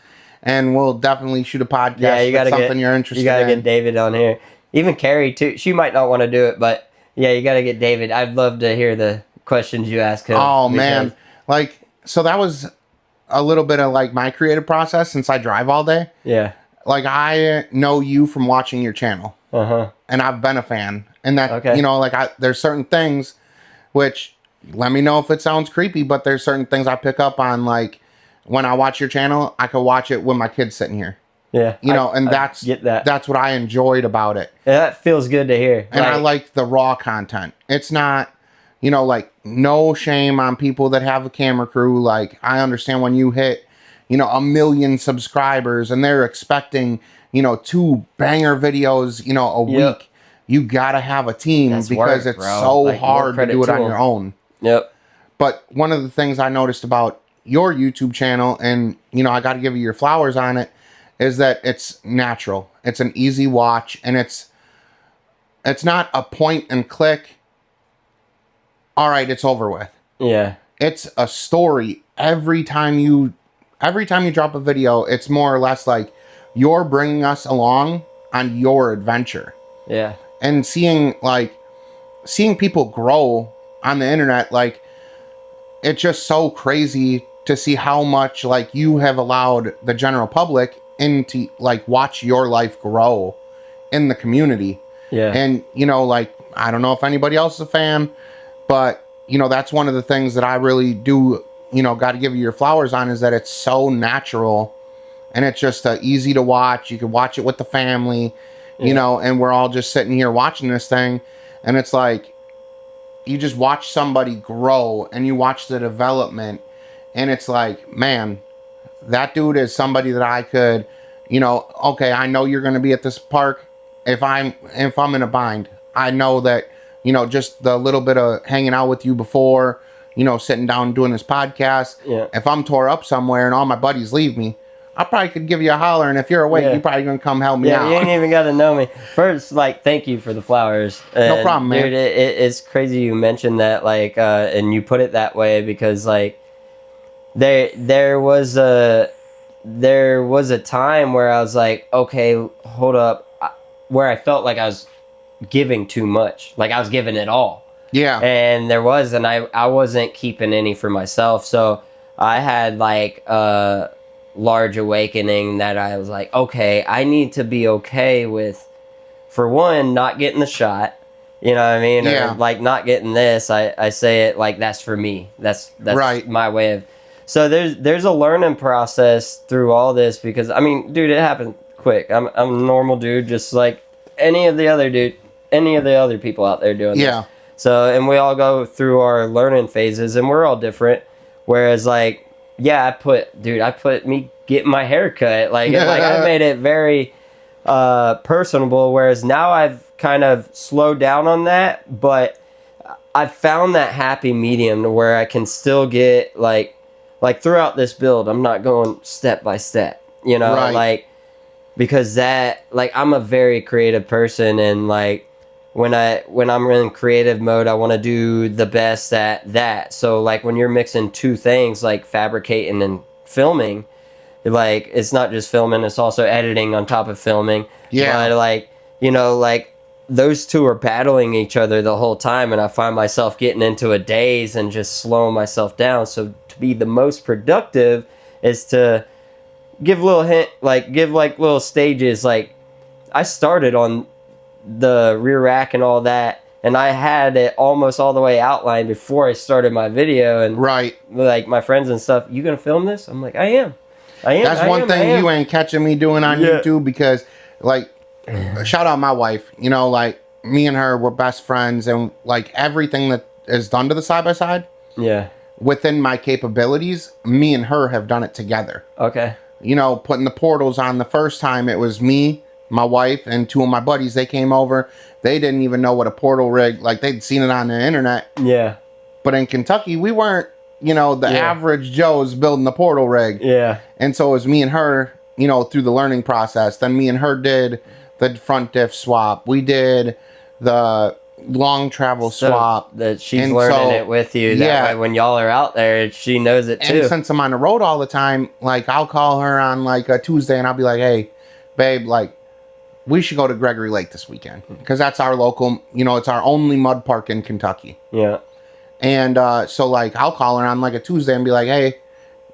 Speaker 1: and we'll definitely shoot a podcast. Yeah, you gotta something you're interested in.
Speaker 2: You gotta get David on here. Even Carrie too. She might not want to do it, but yeah, you gotta get David. I'd love to hear the questions you ask him.
Speaker 1: Oh man, like so that was a little bit of like my creative process since I drive all day. Yeah, like I know you from watching your channel, and I've been a fan, and that there's certain things which let me know if it sounds creepy, but there's certain things I pick up on like. When I watch your channel, I could watch it when my kid's sitting here. Yeah. That's what I enjoyed about it.
Speaker 2: Yeah, that feels good to hear.
Speaker 1: And I like the raw content. It's not you know, like, no shame on people that have a camera crew. Like, I understand when you hit, you know, 1 million subscribers and they're expecting, you know, 2 banger videos, you know, a week. You gotta have a team because it's so hard to do it on your own.
Speaker 2: Yep.
Speaker 1: But one of the things I noticed about your YouTube channel, and, you know, I got to give you your flowers on it, is that it's natural. It's an easy watch, and it's not a point and click. All right, it's over with.
Speaker 2: Yeah.
Speaker 1: It's a story. Every time you drop a video, it's more or less like you're bringing us along on your adventure.
Speaker 2: Yeah.
Speaker 1: And seeing people grow on the internet, like, it's just so crazy to see how much, like, you have allowed the general public into, like, watch your life grow in the community.
Speaker 2: Yeah.
Speaker 1: And, you know, like, I don't know if anybody else is a fan, but, you know, that's one of the things that I really do, you know, got to give you your flowers on, is that it's so natural and it's just easy to watch. You can watch it with the family, you know, and we're all just sitting here watching this thing, and it's like, you just watch somebody grow and you watch the development, and it's like, man, that dude is somebody that I could, you know, okay, I know you're going to be at this park. If I'm in a bind, I know that, you know, just the little bit of hanging out with you before, you know, sitting down and doing this podcast.
Speaker 2: Yeah.
Speaker 1: If I'm tore up somewhere and all my buddies leave me, I probably could give you a holler, and if you're awake, you're probably gonna come help me out.
Speaker 2: You ain't even got to know me. First, like, thank you for the flowers.
Speaker 1: No problem, man.
Speaker 2: Dude, it's crazy you mentioned that, like, and you put it that way, because, like, there was a time where I was like, okay, hold up, where I felt like I was giving too much, like I was giving it all.
Speaker 1: Yeah.
Speaker 2: And I wasn't keeping any for myself, so I had, like, large awakening that I was like, okay, I need to be okay with, for one, not getting the shot, you know what I mean?
Speaker 1: Yeah.
Speaker 2: Or, like, not getting this. I say it like, that's for me. That's
Speaker 1: right.
Speaker 2: My way of. So there's a learning process through all this, because, I mean, dude, it happened quick. I'm a normal dude, just like any of the other people out there doing this. So, and we all go through our learning phases, and we're all different. Whereas, like, yeah, I put me getting my hair cut. Like I made it very personable, whereas now I've kind of slowed down on that, but I've found that happy medium to where I can still get, like throughout this build, I'm not going step by step, you know, like, because that, like, I'm a very creative person, and, like, when I'm in creative mode, I want to do the best at that. So, like, when you're mixing two things, like fabricating and filming, like, it's not just filming, it's also editing on top of filming.
Speaker 1: Yeah.
Speaker 2: But, like, you know, like, those two are battling each other the whole time, and I find myself getting into a daze and just slowing myself down. So to be the most productive is to give little little stages. Like, I started on the rear rack and all that, and I had it almost all the way outlined before I started my video, and like, my friends and stuff, you gonna film this? I'm like, I am.
Speaker 1: That's one thing you ain't catching me doing on YouTube, because, like, shout out my wife, you know, like, me and her, we're best friends, and, like, everything that is done to the side-by-side, within my capabilities, me and her have done it together.
Speaker 2: Okay.
Speaker 1: You know, putting the portals on the first time, it was me, my wife, and 2 of my buddies. They came over. They didn't even know what a portal rig, like, they'd seen it on the internet.
Speaker 2: Yeah.
Speaker 1: But in Kentucky, we weren't, you know, the average Joes building the portal rig.
Speaker 2: Yeah.
Speaker 1: And so it was me and her, you know, through the learning process. Then me and her did the front diff swap. We did the long travel swap.
Speaker 2: That she's learning it with you. That way when y'all are out there, she knows it too.
Speaker 1: And since I'm on the road all the time, like, I'll call her on, like, a Tuesday, and I'll be like, hey, babe, like, we should go to Gregory Lake this weekend, because that's our local, you know, it's our only mud park in Kentucky.
Speaker 2: Yeah.
Speaker 1: And so, like, I'll call her on, like, a Tuesday and be like, hey,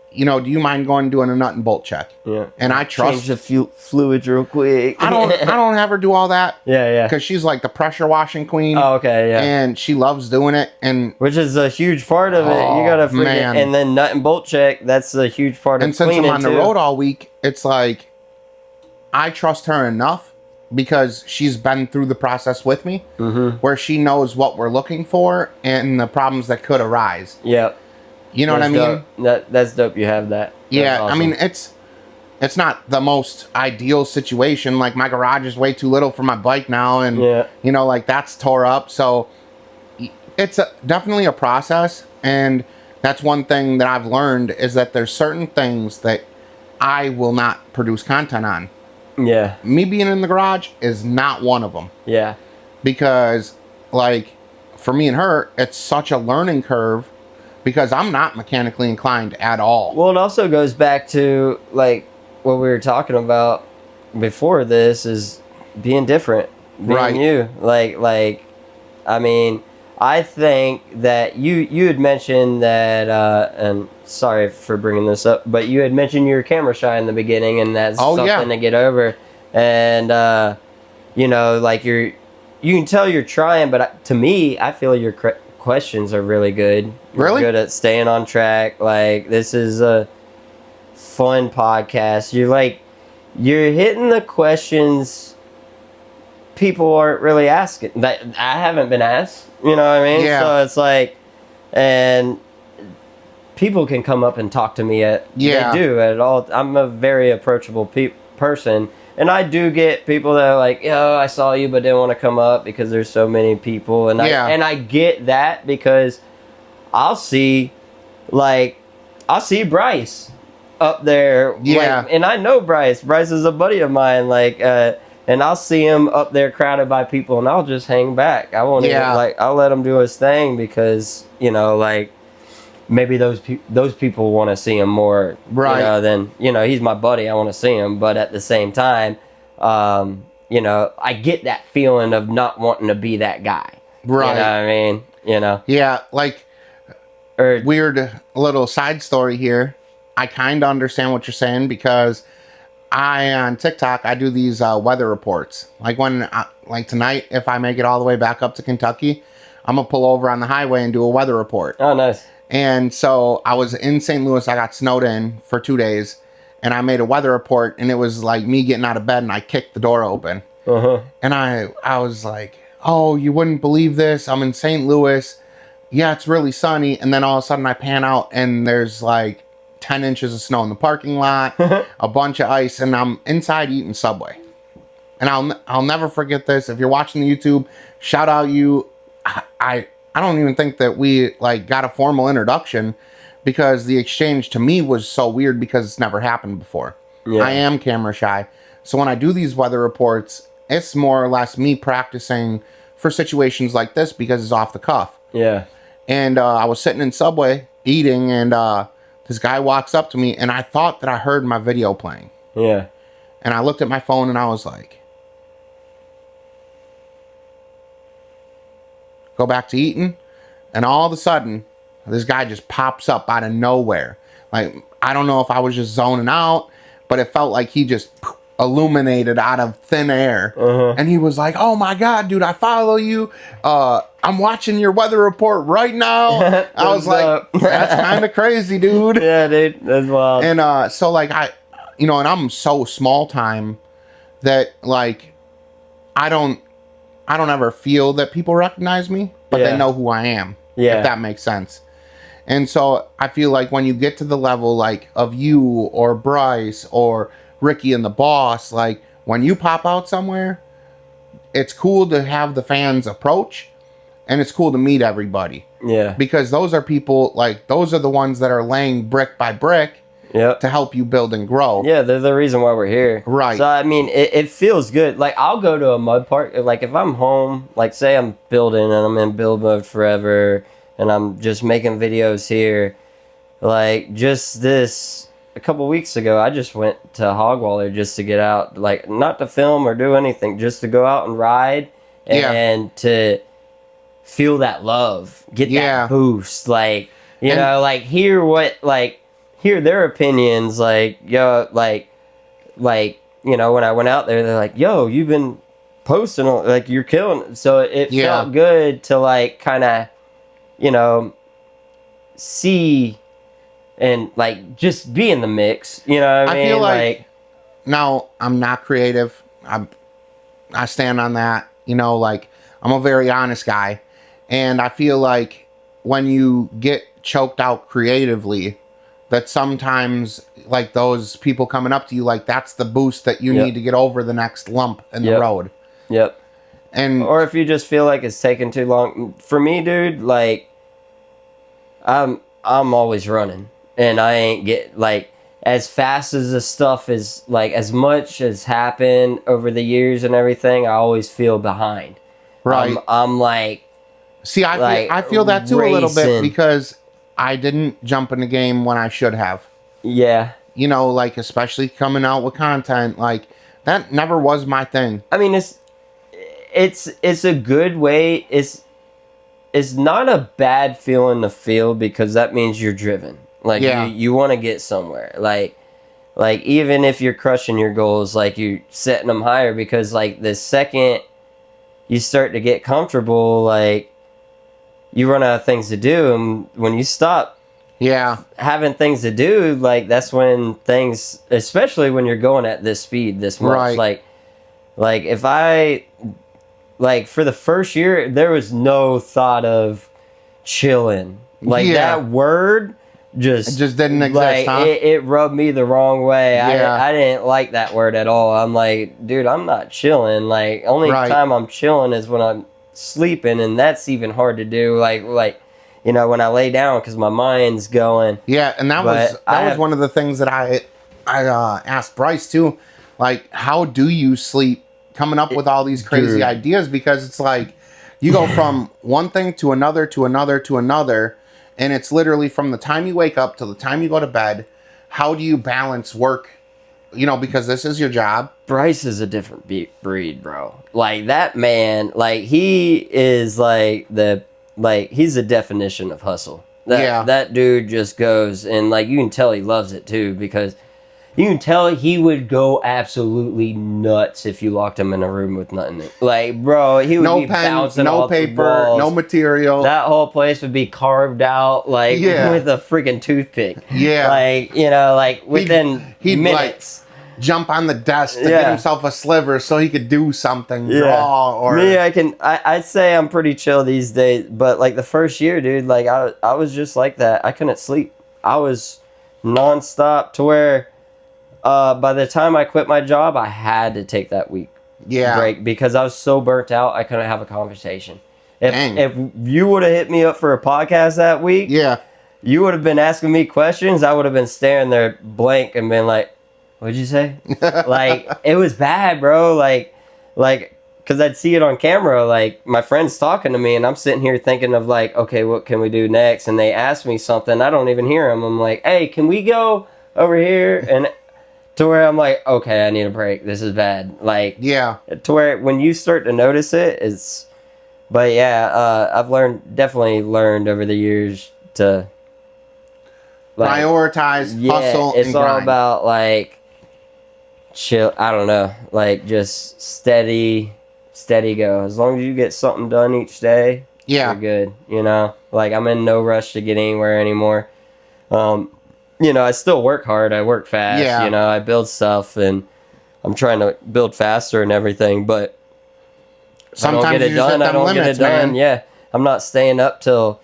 Speaker 1: you know, do you mind going and doing a nut and bolt check?
Speaker 2: Yeah.
Speaker 1: And I trust.
Speaker 2: Change the fluids real quick.
Speaker 1: I don't have her do all that.
Speaker 2: Yeah.
Speaker 1: Because she's like the pressure washing queen.
Speaker 2: Oh, okay, yeah.
Speaker 1: And she loves doing it, and
Speaker 2: which is a huge part of it. You gotta freaking, and then nut and bolt check. That's a huge part of.
Speaker 1: And since I'm on the road all week, it's like, I trust her enough because she's been through the process with me, where she knows what we're looking for and the problems that could arise.
Speaker 2: Yep.
Speaker 1: You know what I mean?
Speaker 2: That's dope. You have that.
Speaker 1: Yeah,
Speaker 2: awesome.
Speaker 1: I mean, it's not the most ideal situation. Like, my garage is way too little for my bike now, and you know, like, that's tore up. So it's definitely a process, and that's one thing that I've learned is that there's certain things that I will not produce content on.
Speaker 2: Yeah.
Speaker 1: Me being in the garage is not one of them.
Speaker 2: Yeah.
Speaker 1: Because, like, for me and her, it's such a learning curve because I'm not mechanically inclined at all.
Speaker 2: Well, it also goes back to, like, what we were talking about before this is being different. Being you. Like, I mean, I think that you had mentioned that, and sorry for bringing this up, but you had mentioned you're camera shy in the beginning, and that's something to get over. And, you know, like, you can tell you're trying, but to me, I feel your questions are really good.
Speaker 1: Really?
Speaker 2: You're good at staying on track. Like, this is a fun podcast. You're hitting the questions people aren't really asking, that I haven't been asked, you know what I mean?
Speaker 1: Yeah.
Speaker 2: So it's like, and people can come up and talk to me they do at all. I'm a very approachable person, and I do get people that are like, yo, I saw you but didn't want to come up because there's so many people, and I get that because I'll see Bryce up there, like, and I know Bryce is a buddy of mine, like, and I'll see him up there crowded by people, and I'll just hang back. I won't even, like, I'll let him do his thing because, you know, like, maybe those people want to see him more,
Speaker 1: right?
Speaker 2: You know, than, you know, he's my buddy. I want to see him, but at the same time, you know, I get that feeling of not wanting to be that guy,
Speaker 1: right?
Speaker 2: You know what I mean? You know,
Speaker 1: like, weird little side story here. I kind of understand what you're saying because on TikTok, I do these weather reports. Like like tonight, if I make it all the way back up to Kentucky, I'm going to pull over on the highway and do a weather report.
Speaker 2: Oh, nice.
Speaker 1: And so I was in St. Louis. I got snowed in for 2 days, and I made a weather report, and it was like me getting out of bed, and I kicked the door open. And I was like, oh, you wouldn't believe this. I'm in St. Louis. Yeah, it's really sunny. And then all of a sudden I pan out, and there's like 10 inches of snow in the parking lot, a bunch of ice, and I'm inside eating Subway. And I'll never forget this. If you're watching the YouTube, shout out you. I don't even think that we like got a formal introduction because the exchange to me was so weird because it's never happened before. I am camera shy. So when I do these weather reports, it's more or less me practicing for situations like this because it's off the cuff. Yeah. And I was sitting in Subway eating, and this guy walks up to me, and I thought that I heard my video playing. Yeah. And I looked at my phone, and I was like, go back to eating. And all of a sudden, this guy just pops up out of nowhere. Like, I don't know if I was just zoning out, but it felt like he just illuminated out of thin air. And he was like, oh my God, dude, I follow you. I'm watching your weather report right now. I was like, that's kind of crazy, dude.
Speaker 2: Yeah, dude, that's wild.
Speaker 1: And so like and I'm so small time that like I don't ever feel that people recognize me, but they know who I am. If that makes sense. And so I feel like when you get to the level like of you or Bryce or Ricky and the boss, like when you pop out somewhere, it's cool to have the fans approach, and it's cool to meet everybody. Yeah. Because those are people, like, those are the ones that are laying brick by brick to help you build and grow.
Speaker 2: Yeah, they're the reason why we're here. Right. So, I mean, it feels good. Like, I'll go to a mud park. Like, if I'm home, like, say I'm building and I'm in build mode forever, and I'm just making videos here, like, just a couple weeks ago, I just went to Hogwaller just to get out, like, not to film or do anything, just to go out and ride and to feel that love, get that boost, like, you know, like, hear their opinions, like, yo, like, you know, when I went out there, they're like, yo, you've been posting, like, you're killing it. So it felt good to, like, kind of, you know, see and like just be in the mix, you know what I mean?
Speaker 1: I feel like now I'm not creative. I stand on that. You know, like, I'm a very honest guy. And I feel like when you get choked out creatively, that sometimes, like, those people coming up to you, like, that's the boost that you need to get over the next lump in the road.
Speaker 2: Yep.
Speaker 1: And
Speaker 2: or if you just feel like it's taking too long. For me, dude, like, I'm always running, and I ain't get, like, as fast as the stuff is, like, as much as happened over the years and everything, I always feel behind.
Speaker 1: Right.
Speaker 2: I'm like,
Speaker 1: see, I feel that too a little bit, because I didn't jump in the game when I should have.
Speaker 2: Yeah.
Speaker 1: You know, like, especially coming out with content, like, that never was my thing.
Speaker 2: I mean, it's a good way. It's not a bad feeling to feel, because that means you're driven. Like, you want to get somewhere. Like even if you're crushing your goals, like, you're setting them higher, because, like, the second you start to get comfortable, like, you run out of things to do, and when you stop having things to do, like, that's when things, especially when you're going at this speed this much, like if I, like, for the first year, there was no thought of chilling. Like, that word it just
Speaker 1: didn't exist,
Speaker 2: like,
Speaker 1: huh?
Speaker 2: It rubbed me the wrong way.
Speaker 1: Yeah.
Speaker 2: I didn't like that word at all. I'm like, dude, I'm not chilling. Like, only time I'm chilling is when I'm sleeping, and that's even hard to do. Like, you know, when I lay down, because my mind's going.
Speaker 1: Yeah, and that was one of the things that I asked Bryce too. Like, how do you sleep? Coming up with all these crazy ideas, because it's like you go from one thing to another to another to another, and it's literally from the time you wake up till the time you go to bed. How do you balance work? You know, because this is your job.
Speaker 2: Bryce is a different breed, bro. Like, that man, like, he is like he's the definition of hustle. That dude just goes, and, like, you can tell he loves it too, because you can tell he would go absolutely nuts if you locked him in a room with nothing. Like, bro, he would be bouncing
Speaker 1: no
Speaker 2: off
Speaker 1: paper,
Speaker 2: the walls.
Speaker 1: no material.
Speaker 2: That whole place would be carved out, like, with a freaking toothpick.
Speaker 1: Yeah.
Speaker 2: Like, you know, like, within minutes.
Speaker 1: Like, jump on the desk to get himself a sliver so he could do something, draw, or...
Speaker 2: Me, I'd say I'm pretty chill these days, but, like, the first year, dude, like, I was just like that. I couldn't sleep. I was nonstop, to where... by the time I quit my job, I had to take that week break, because I was so burnt out, I couldn't have a conversation. If you would have hit me up for a podcast that week, you would have been asking me questions, I would have been staring there blank and been like, what'd you say? Like, it was bad, bro. Like, because I'd see it on camera, like, my friend's talking to me, and I'm sitting here thinking of, like, okay, what can we do next? And they ask me something, I don't even hear them. I'm like, hey, can we go over here? And... to where I'm like, okay, I need a break. This is bad. Like, to where when you start to notice it, it's... But yeah, I've definitely learned over the years to... like,
Speaker 1: prioritize, hustle, and grind.
Speaker 2: It's all about, like, chill. I don't know. Like, just steady go. As long as you get something done each day, you're good, you know? Like, I'm in no rush to get anywhere anymore. You know, I still work hard. I work fast. You know, I build stuff, and I'm trying to build faster and everything. But
Speaker 1: sometimes
Speaker 2: I don't get it done. I don't get it done. Yeah, I'm not staying up till.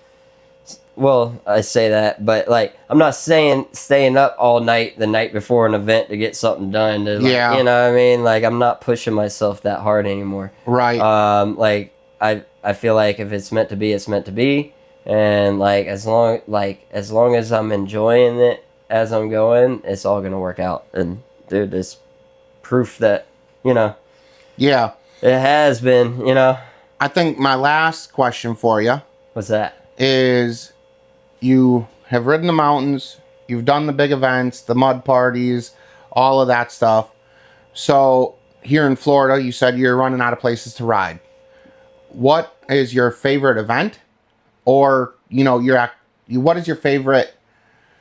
Speaker 2: Well, I say that, but, like, I'm not saying staying up all night the night before an event to get something done. To, like, you know what I mean? Like, I'm not pushing myself that hard anymore.
Speaker 1: Right.
Speaker 2: Like, I feel like if it's meant to be, it's meant to be. And, like, as long as I'm enjoying it as I'm going, it's all gonna work out. And, dude, it's proof that, you know, it has been, you know.
Speaker 1: I think my last question for you,
Speaker 2: what's that,
Speaker 1: is you have ridden the mountains, you've done the big events, the mud parties, all of that stuff. So here in Florida, you said you're running out of places to ride. What is your favorite event? Or, you know, what is your favorite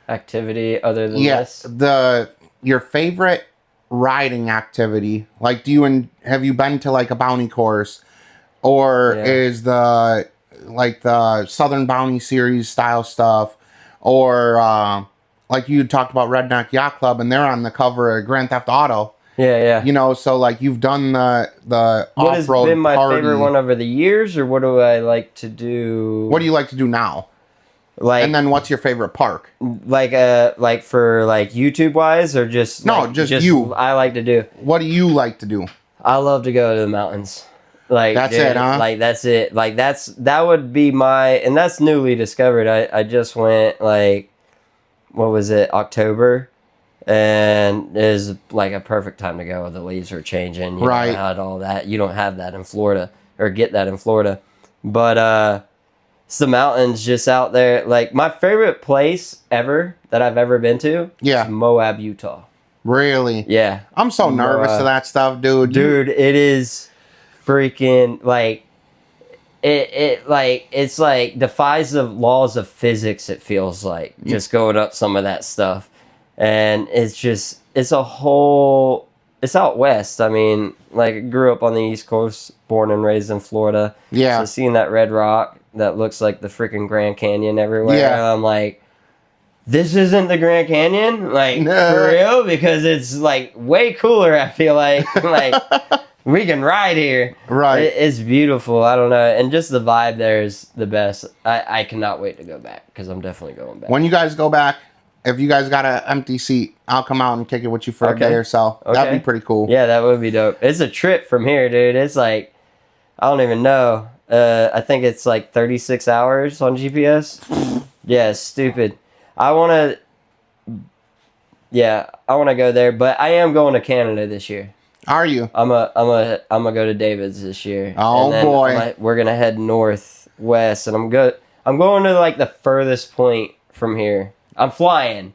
Speaker 2: activity other than this?
Speaker 1: Your favorite riding activity. Like, have you been to, like, a bounty course, or is the Southern Bounty Series style stuff, or like you talked about Redneck Yacht Club, and they're on the cover of Grand Theft Auto.
Speaker 2: Yeah.
Speaker 1: You know, so like you've done the
Speaker 2: what has
Speaker 1: off-road
Speaker 2: been my
Speaker 1: party.
Speaker 2: favorite one over the years, or what do I like to do?
Speaker 1: What do you like to do now?
Speaker 2: Like,
Speaker 1: and then what's your favorite park?
Speaker 2: Like for like YouTube wise, or just
Speaker 1: no,
Speaker 2: like,
Speaker 1: just you.
Speaker 2: I like to do.
Speaker 1: What do you like to do?
Speaker 2: I love to go to the mountains. Like
Speaker 1: that's
Speaker 2: dude,
Speaker 1: it, huh?
Speaker 2: Like that's it. Like that would be my, and that's newly discovered. I just went like, what was it, October, and it is like a perfect time to go. The leaves are changing, you
Speaker 1: right?
Speaker 2: Know, all that you don't have that in Florida, or get that in Florida, but it's the mountains just out there. Like my favorite place ever that I've ever been to, is Moab, Utah.
Speaker 1: Really?
Speaker 2: Yeah.
Speaker 1: I'm so nervous to that stuff, dude.
Speaker 2: Dude, it is freaking like it's like defies the laws of physics. It feels like just going up some of that stuff, and it's out west. I mean, like I grew up on the East Coast, born and raised in Florida.
Speaker 1: Yeah.
Speaker 2: So seeing that red rock that looks like the freaking Grand Canyon everywhere,
Speaker 1: yeah.
Speaker 2: I'm like, this isn't the Grand Canyon, like for real, because it's like way cooler. I feel like we can ride here.
Speaker 1: Right.
Speaker 2: It's beautiful. I don't know, and just the vibe there is the best. I cannot wait to go back, because I'm definitely going back.
Speaker 1: When you guys go back, if you guys got an empty seat, I'll come out and kick it with you for a day or so. Okay. That'd be pretty cool.
Speaker 2: Yeah, that would be dope. It's a trip from here, dude. It's like, I don't even know. I think it's like 36 hours on GPS. Yeah, it's stupid. I want to go there, but I am going to Canada this year.
Speaker 1: Are you?
Speaker 2: I'm gonna go to David's this year.
Speaker 1: Oh, and then boy.
Speaker 2: We're gonna head northwest, and I'm going to like the furthest point from here. I'm flying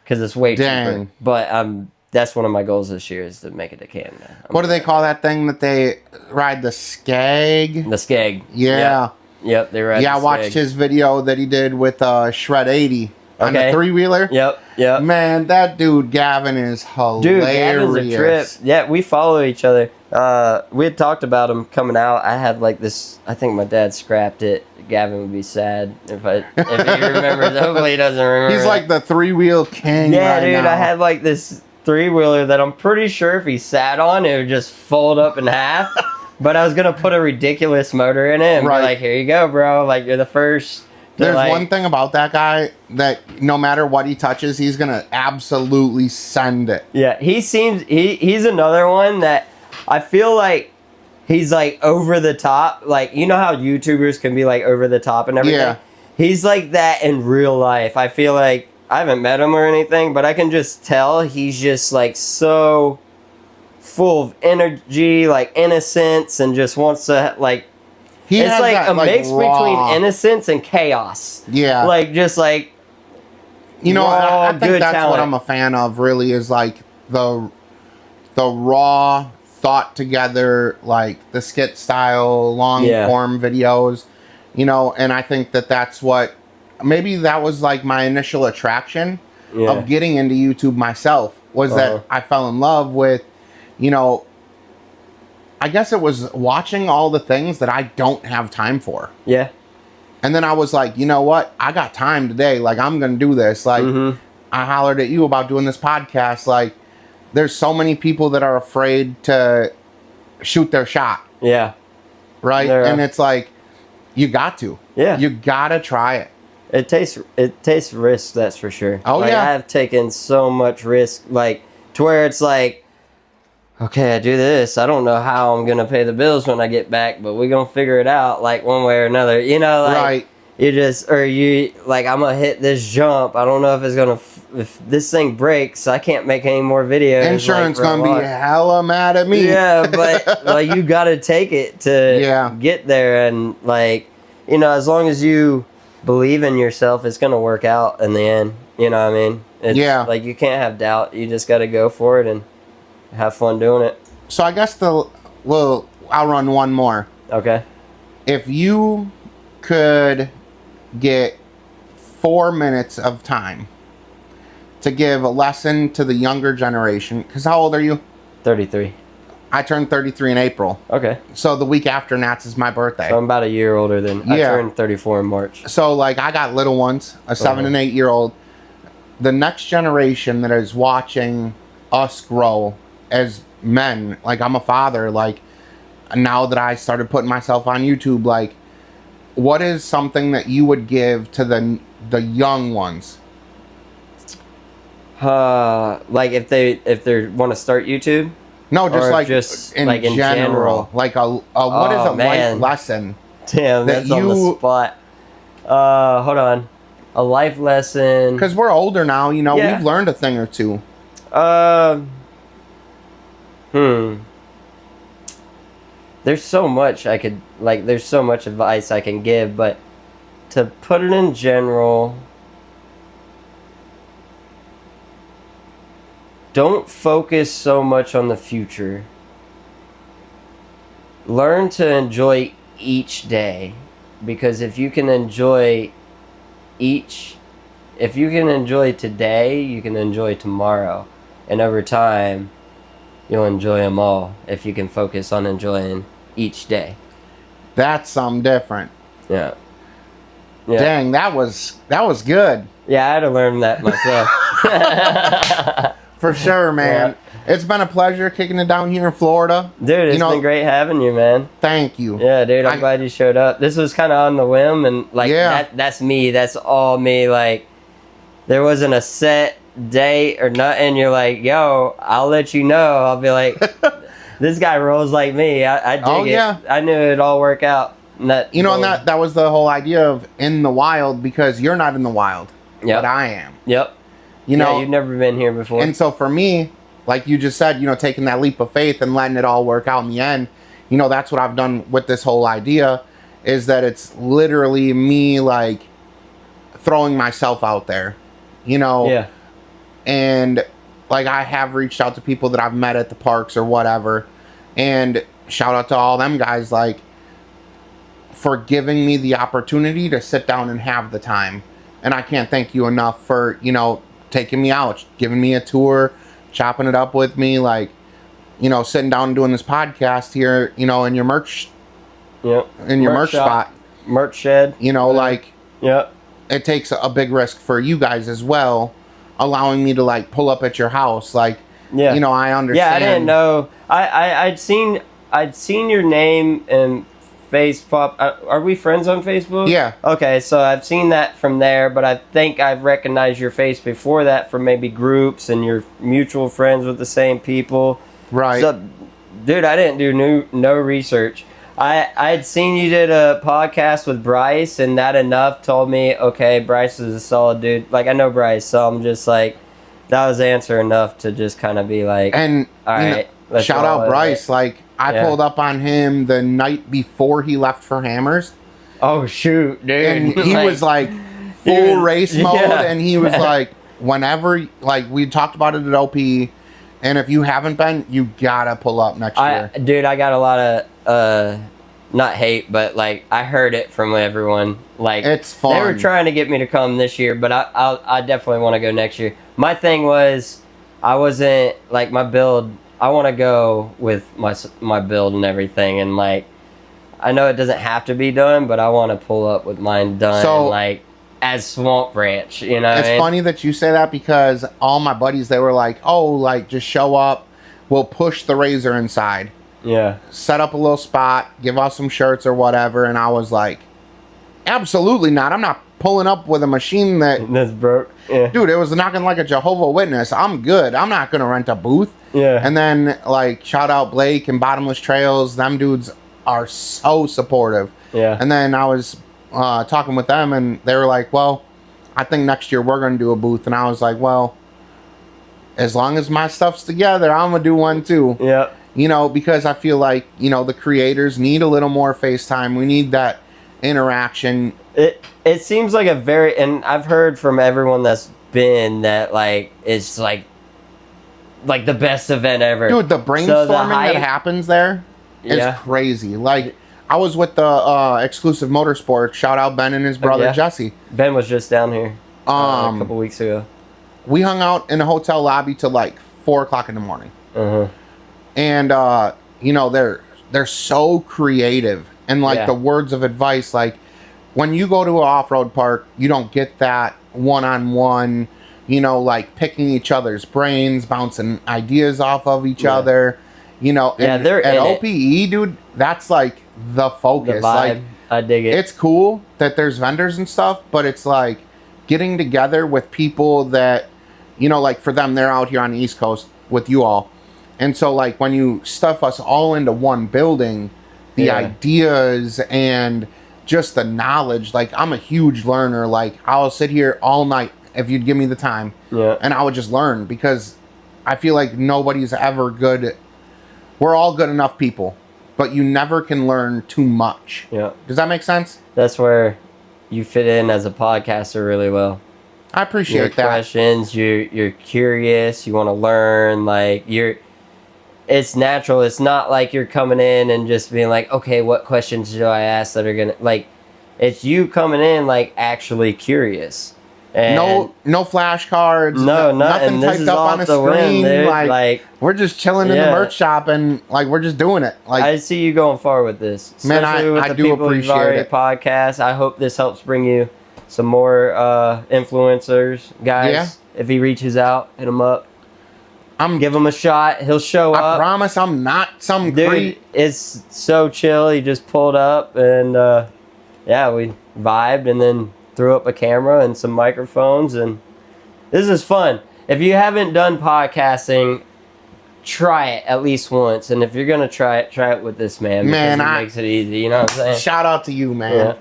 Speaker 2: because it's way cheaper. But that's one of my goals this year, is to make it to Canada.
Speaker 1: What do they call that thing that they ride, the skeg?
Speaker 2: The skeg.
Speaker 1: Yeah.
Speaker 2: Yep, they ride.
Speaker 1: Yeah, I watched his video that he did with Shred 80 on the 3-wheeler.
Speaker 2: Yep.
Speaker 1: Man, that dude Gavin is hilarious.
Speaker 2: Dude, Gavin's a trip. Yeah, we follow each other. We had talked about him coming out. I had like this. I think my dad scrapped it. Gavin would be sad if he remembers. Hopefully he doesn't remember.
Speaker 1: He's like the 3-wheel king.
Speaker 2: Yeah,
Speaker 1: right
Speaker 2: dude.
Speaker 1: now.
Speaker 2: I had like this 3-wheeler that I'm pretty sure if he sat on, it would just fold up in half. But I was gonna put a ridiculous motor in it and be like, "Here you go, bro. Like you're the first."
Speaker 1: There's one thing about that guy, that no matter what he touches, he's gonna absolutely send it.
Speaker 2: Yeah, he's another one that I feel like he's like over the top. Like, you know how YouTubers can be like over the top and everything? Yeah. He's like that in real life. I feel like, I haven't met him or anything, but I can just tell he's just like so full of energy, like innocence, and just wants to like, it's like a mix between innocence and chaos.
Speaker 1: Yeah.
Speaker 2: Like, just like,
Speaker 1: you know, I think that's talent. What I'm a fan of, really, is like the raw, thought together, like the skit style, long form videos, you know, and I think that's what, maybe that was like my initial attraction of getting into YouTube myself, was that I fell in love with, you know, I guess it was watching all the things that I don't have time for. Yeah. And then I was like, you know what? I got time today. Like, I'm going to do this. Like, I hollered at you about doing this podcast. Like, there's so many people that are afraid to shoot their shot. Yeah. Right? And it's like, you got to. Yeah. You got to try it.
Speaker 2: It takes risk, that's for sure.
Speaker 1: Oh,
Speaker 2: like,
Speaker 1: yeah.
Speaker 2: I have taken so much risk, like, to where it's like, okay, I do this. I don't know how I'm going to pay the bills when I get back, but we're going to figure it out, like, one way or another. You know, like, I'm going to hit this jump. I don't know if it's going to, if this thing breaks, I can't make any more videos.
Speaker 1: Insurance going to be hella mad at me.
Speaker 2: Yeah, but, like, you got to take it to get there. And, like, you know, as long as you believe in yourself, it's going to work out in the end. You know what I mean? It's, like, you can't have doubt. You just got to go for it and have fun doing it.
Speaker 1: So I guess I'll run one more.
Speaker 2: Okay.
Speaker 1: If you could get 4 minutes of time to give a lesson to the younger generation, because how old are you?
Speaker 2: 33.
Speaker 1: I turned 33 in April.
Speaker 2: Okay.
Speaker 1: So the week after Nats is my birthday.
Speaker 2: So I'm about a year older than, I turned 34 in March.
Speaker 1: So like, I got little ones, a 7 and 8 year old. The next generation that is watching us grow as men, like I'm a father, like now that I started putting myself on YouTube, like what is something that you would give to the young ones?
Speaker 2: Like if they want to start YouTube?
Speaker 1: No, just in general. Like a what is a life lesson?
Speaker 2: Damn, that's on the spot. Hold on. A life lesson.
Speaker 1: Because we're older now, you know, we've learned a thing or two.
Speaker 2: There's so much I could, like, there's so much advice I can give, but to put it in general, don't focus so much on the future. Learn to enjoy each day, because if you can enjoy today, you can enjoy tomorrow, and over time you'll enjoy them all if you can focus on enjoying each day.
Speaker 1: That's something different.
Speaker 2: Yeah.
Speaker 1: Dang, that was good.
Speaker 2: Yeah, I had to learn that myself.
Speaker 1: For sure, man. Yeah. It's been a pleasure kicking it down here in Florida.
Speaker 2: Dude, it's been great having you, man.
Speaker 1: Thank you.
Speaker 2: Yeah, dude, I'm glad you showed up. This was kind of on the whim, and like that's me. That's all me. Like, there wasn't a set date or nothing. You're like, yo, I'll let you know. I'll be like, this guy rolls like me. I dig it. Yeah. I knew it'd all work out.
Speaker 1: And that was the whole idea of in the wild, because you're not in the wild, but I am.
Speaker 2: Yep.
Speaker 1: You know,
Speaker 2: you've never been here before.
Speaker 1: And so for me, like you just said, you know, taking that leap of faith and letting it all work out in the end, you know, that's what I've done with this whole idea, is that it's literally me, like, throwing myself out there, you know?
Speaker 2: Yeah.
Speaker 1: And, like, I have reached out to people that I've met at the parks or whatever, and shout out to all them guys, like, for giving me the opportunity to sit down and have the time. And I can't thank you enough for, you know, taking me out, giving me a tour, chopping it up with me, like, you know, sitting down and doing this podcast here, you know, in your merch, in your merch spot,
Speaker 2: merch shed,
Speaker 1: you know, like, it takes a big risk for you guys as well, allowing me to, like, pull up at your house, like, you know, I understand.
Speaker 2: Yeah, I didn't know. I'd seen your name and face pop. Are we friends on Facebook?
Speaker 1: Yeah.
Speaker 2: Okay, so I've seen that from there, but I think I've recognized your face before that from maybe groups and your mutual friends with the same people.
Speaker 1: Right.
Speaker 2: So, dude, I didn't do no research. I'd seen you did a podcast with Bryce, and that enough told me, okay, Bryce is a solid dude. Like, I know Bryce, so I'm just like, that was answer enough to just kind of be like,
Speaker 1: and all right, shout out Bryce. Like, I pulled up on him the night before he left for Hammers.
Speaker 2: Oh, shoot, dude.
Speaker 1: And he was like full race mode, and he was like, whenever, like, we talked about it at OP, and if you haven't been, you gotta pull up next year.
Speaker 2: Dude, I got a lot of, not hate, but like, I heard it from everyone. Like,
Speaker 1: it's fun.
Speaker 2: They were trying to get me to come this year, but I definitely want to go next year. My thing was, I wasn't, like, my build, I want to go with my build and everything, and like, I know it doesn't have to be done, but I want to pull up with mine done, so, like, as Swamp Ranch, you know.
Speaker 1: It's funny that you say that, because all my buddies, they were like, oh, like, just show up, we'll push the Razor inside.
Speaker 2: Yeah.
Speaker 1: Set up a little spot, give us some shirts or whatever, and I was like, absolutely not. I'm not pulling up with a machine
Speaker 2: that's broke. Yeah.
Speaker 1: Dude, it was knocking like a Jehovah Witness. I'm good. I'm not gonna rent a booth.
Speaker 2: Yeah.
Speaker 1: And then, like, shout out Blake and Bottomless Trails. Them dudes are so supportive.
Speaker 2: Yeah.
Speaker 1: And then I was talking with them, and they were like, well, I think next year we're gonna do a booth. And I was like, well, as long as my stuff's together, I'm gonna do one too.
Speaker 2: Yeah.
Speaker 1: You know, because I feel like, you know, the creators need a little more FaceTime. We need that interaction.
Speaker 2: It seems like and I've heard from everyone that's been that, like, it's like the best event ever.
Speaker 1: Dude, the brainstorming that happens there is crazy. Like, I was with the Exclusive Motorsports. Shout out Ben and his brother Jesse.
Speaker 2: Ben was just down here a couple weeks ago.
Speaker 1: We hung out in the hotel lobby till like 4 o'clock in the morning. And you know, they're so creative, and like the words of advice, like, when you go to an off-road park, you don't get that one-on-one, you know, like picking each other's brains, bouncing ideas off of each other, you know.
Speaker 2: Yeah,
Speaker 1: and,
Speaker 2: they're
Speaker 1: at
Speaker 2: in
Speaker 1: OPE, dude, that's like the focus.
Speaker 2: The vibe.
Speaker 1: Like,
Speaker 2: I dig it.
Speaker 1: It's cool that there's vendors and stuff, but it's like getting together with people that, you know, like for them, they're out here on the East Coast with you all. And so like when you stuff us all into one building, the ideas and just the knowledge, like I'm a huge learner. Like I'll sit here all night if you'd give me the time, and I would just learn, because I feel like nobody's ever good. We're all good enough people, but you never can learn too much.
Speaker 2: Yeah.
Speaker 1: Does that make sense?
Speaker 2: That's where you fit in as a podcaster really well.
Speaker 1: I appreciate
Speaker 2: your
Speaker 1: that.
Speaker 2: Questions, you're curious, you want to learn, like it's natural. It's not like you're coming in and just being like, okay, what questions do I ask that are gonna, like, it's you coming in like actually curious. And
Speaker 1: no flashcards,
Speaker 2: nothing
Speaker 1: typed up on a screen.
Speaker 2: Wind,
Speaker 1: like we're just chilling in the merch shop and like we're just doing it. Like
Speaker 2: I see you going far with this.
Speaker 1: Man, I do appreciate it.
Speaker 2: Podcast. I hope this helps bring you some more influencers, guys.
Speaker 1: Yeah.
Speaker 2: If he reaches out, hit him up. Give him a shot. He'll show up.
Speaker 1: I promise I'm not some
Speaker 2: dude. It's so chill. He just pulled up and we vibed and then threw up a camera and some microphones, and this is fun. If you haven't done podcasting, try it at least once. And if you're gonna try it with this man. Man, it makes it easy. You know what I'm saying?
Speaker 1: Shout out to you, man.
Speaker 2: Yeah.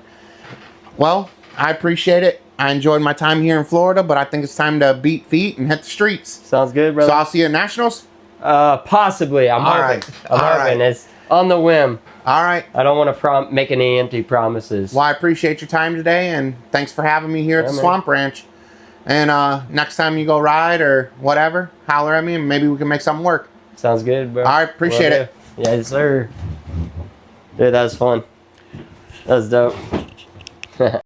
Speaker 1: Well, I appreciate it. I enjoyed my time here in Florida, but I think it's time to beat feet and hit the streets.
Speaker 2: Sounds good, brother.
Speaker 1: So I'll see you at Nationals?
Speaker 2: Possibly. I'm hoping. I'm hoping. It's on the whim.
Speaker 1: All right.
Speaker 2: I don't want to make any empty promises.
Speaker 1: Well, I appreciate your time today, and thanks for having me here at the Swamp Ranch. And next time you go ride or whatever, holler at me, and maybe we can make something work.
Speaker 2: Sounds good, bro.
Speaker 1: All right. Appreciate it.
Speaker 2: Yes, sir. Dude, that was fun. That was dope.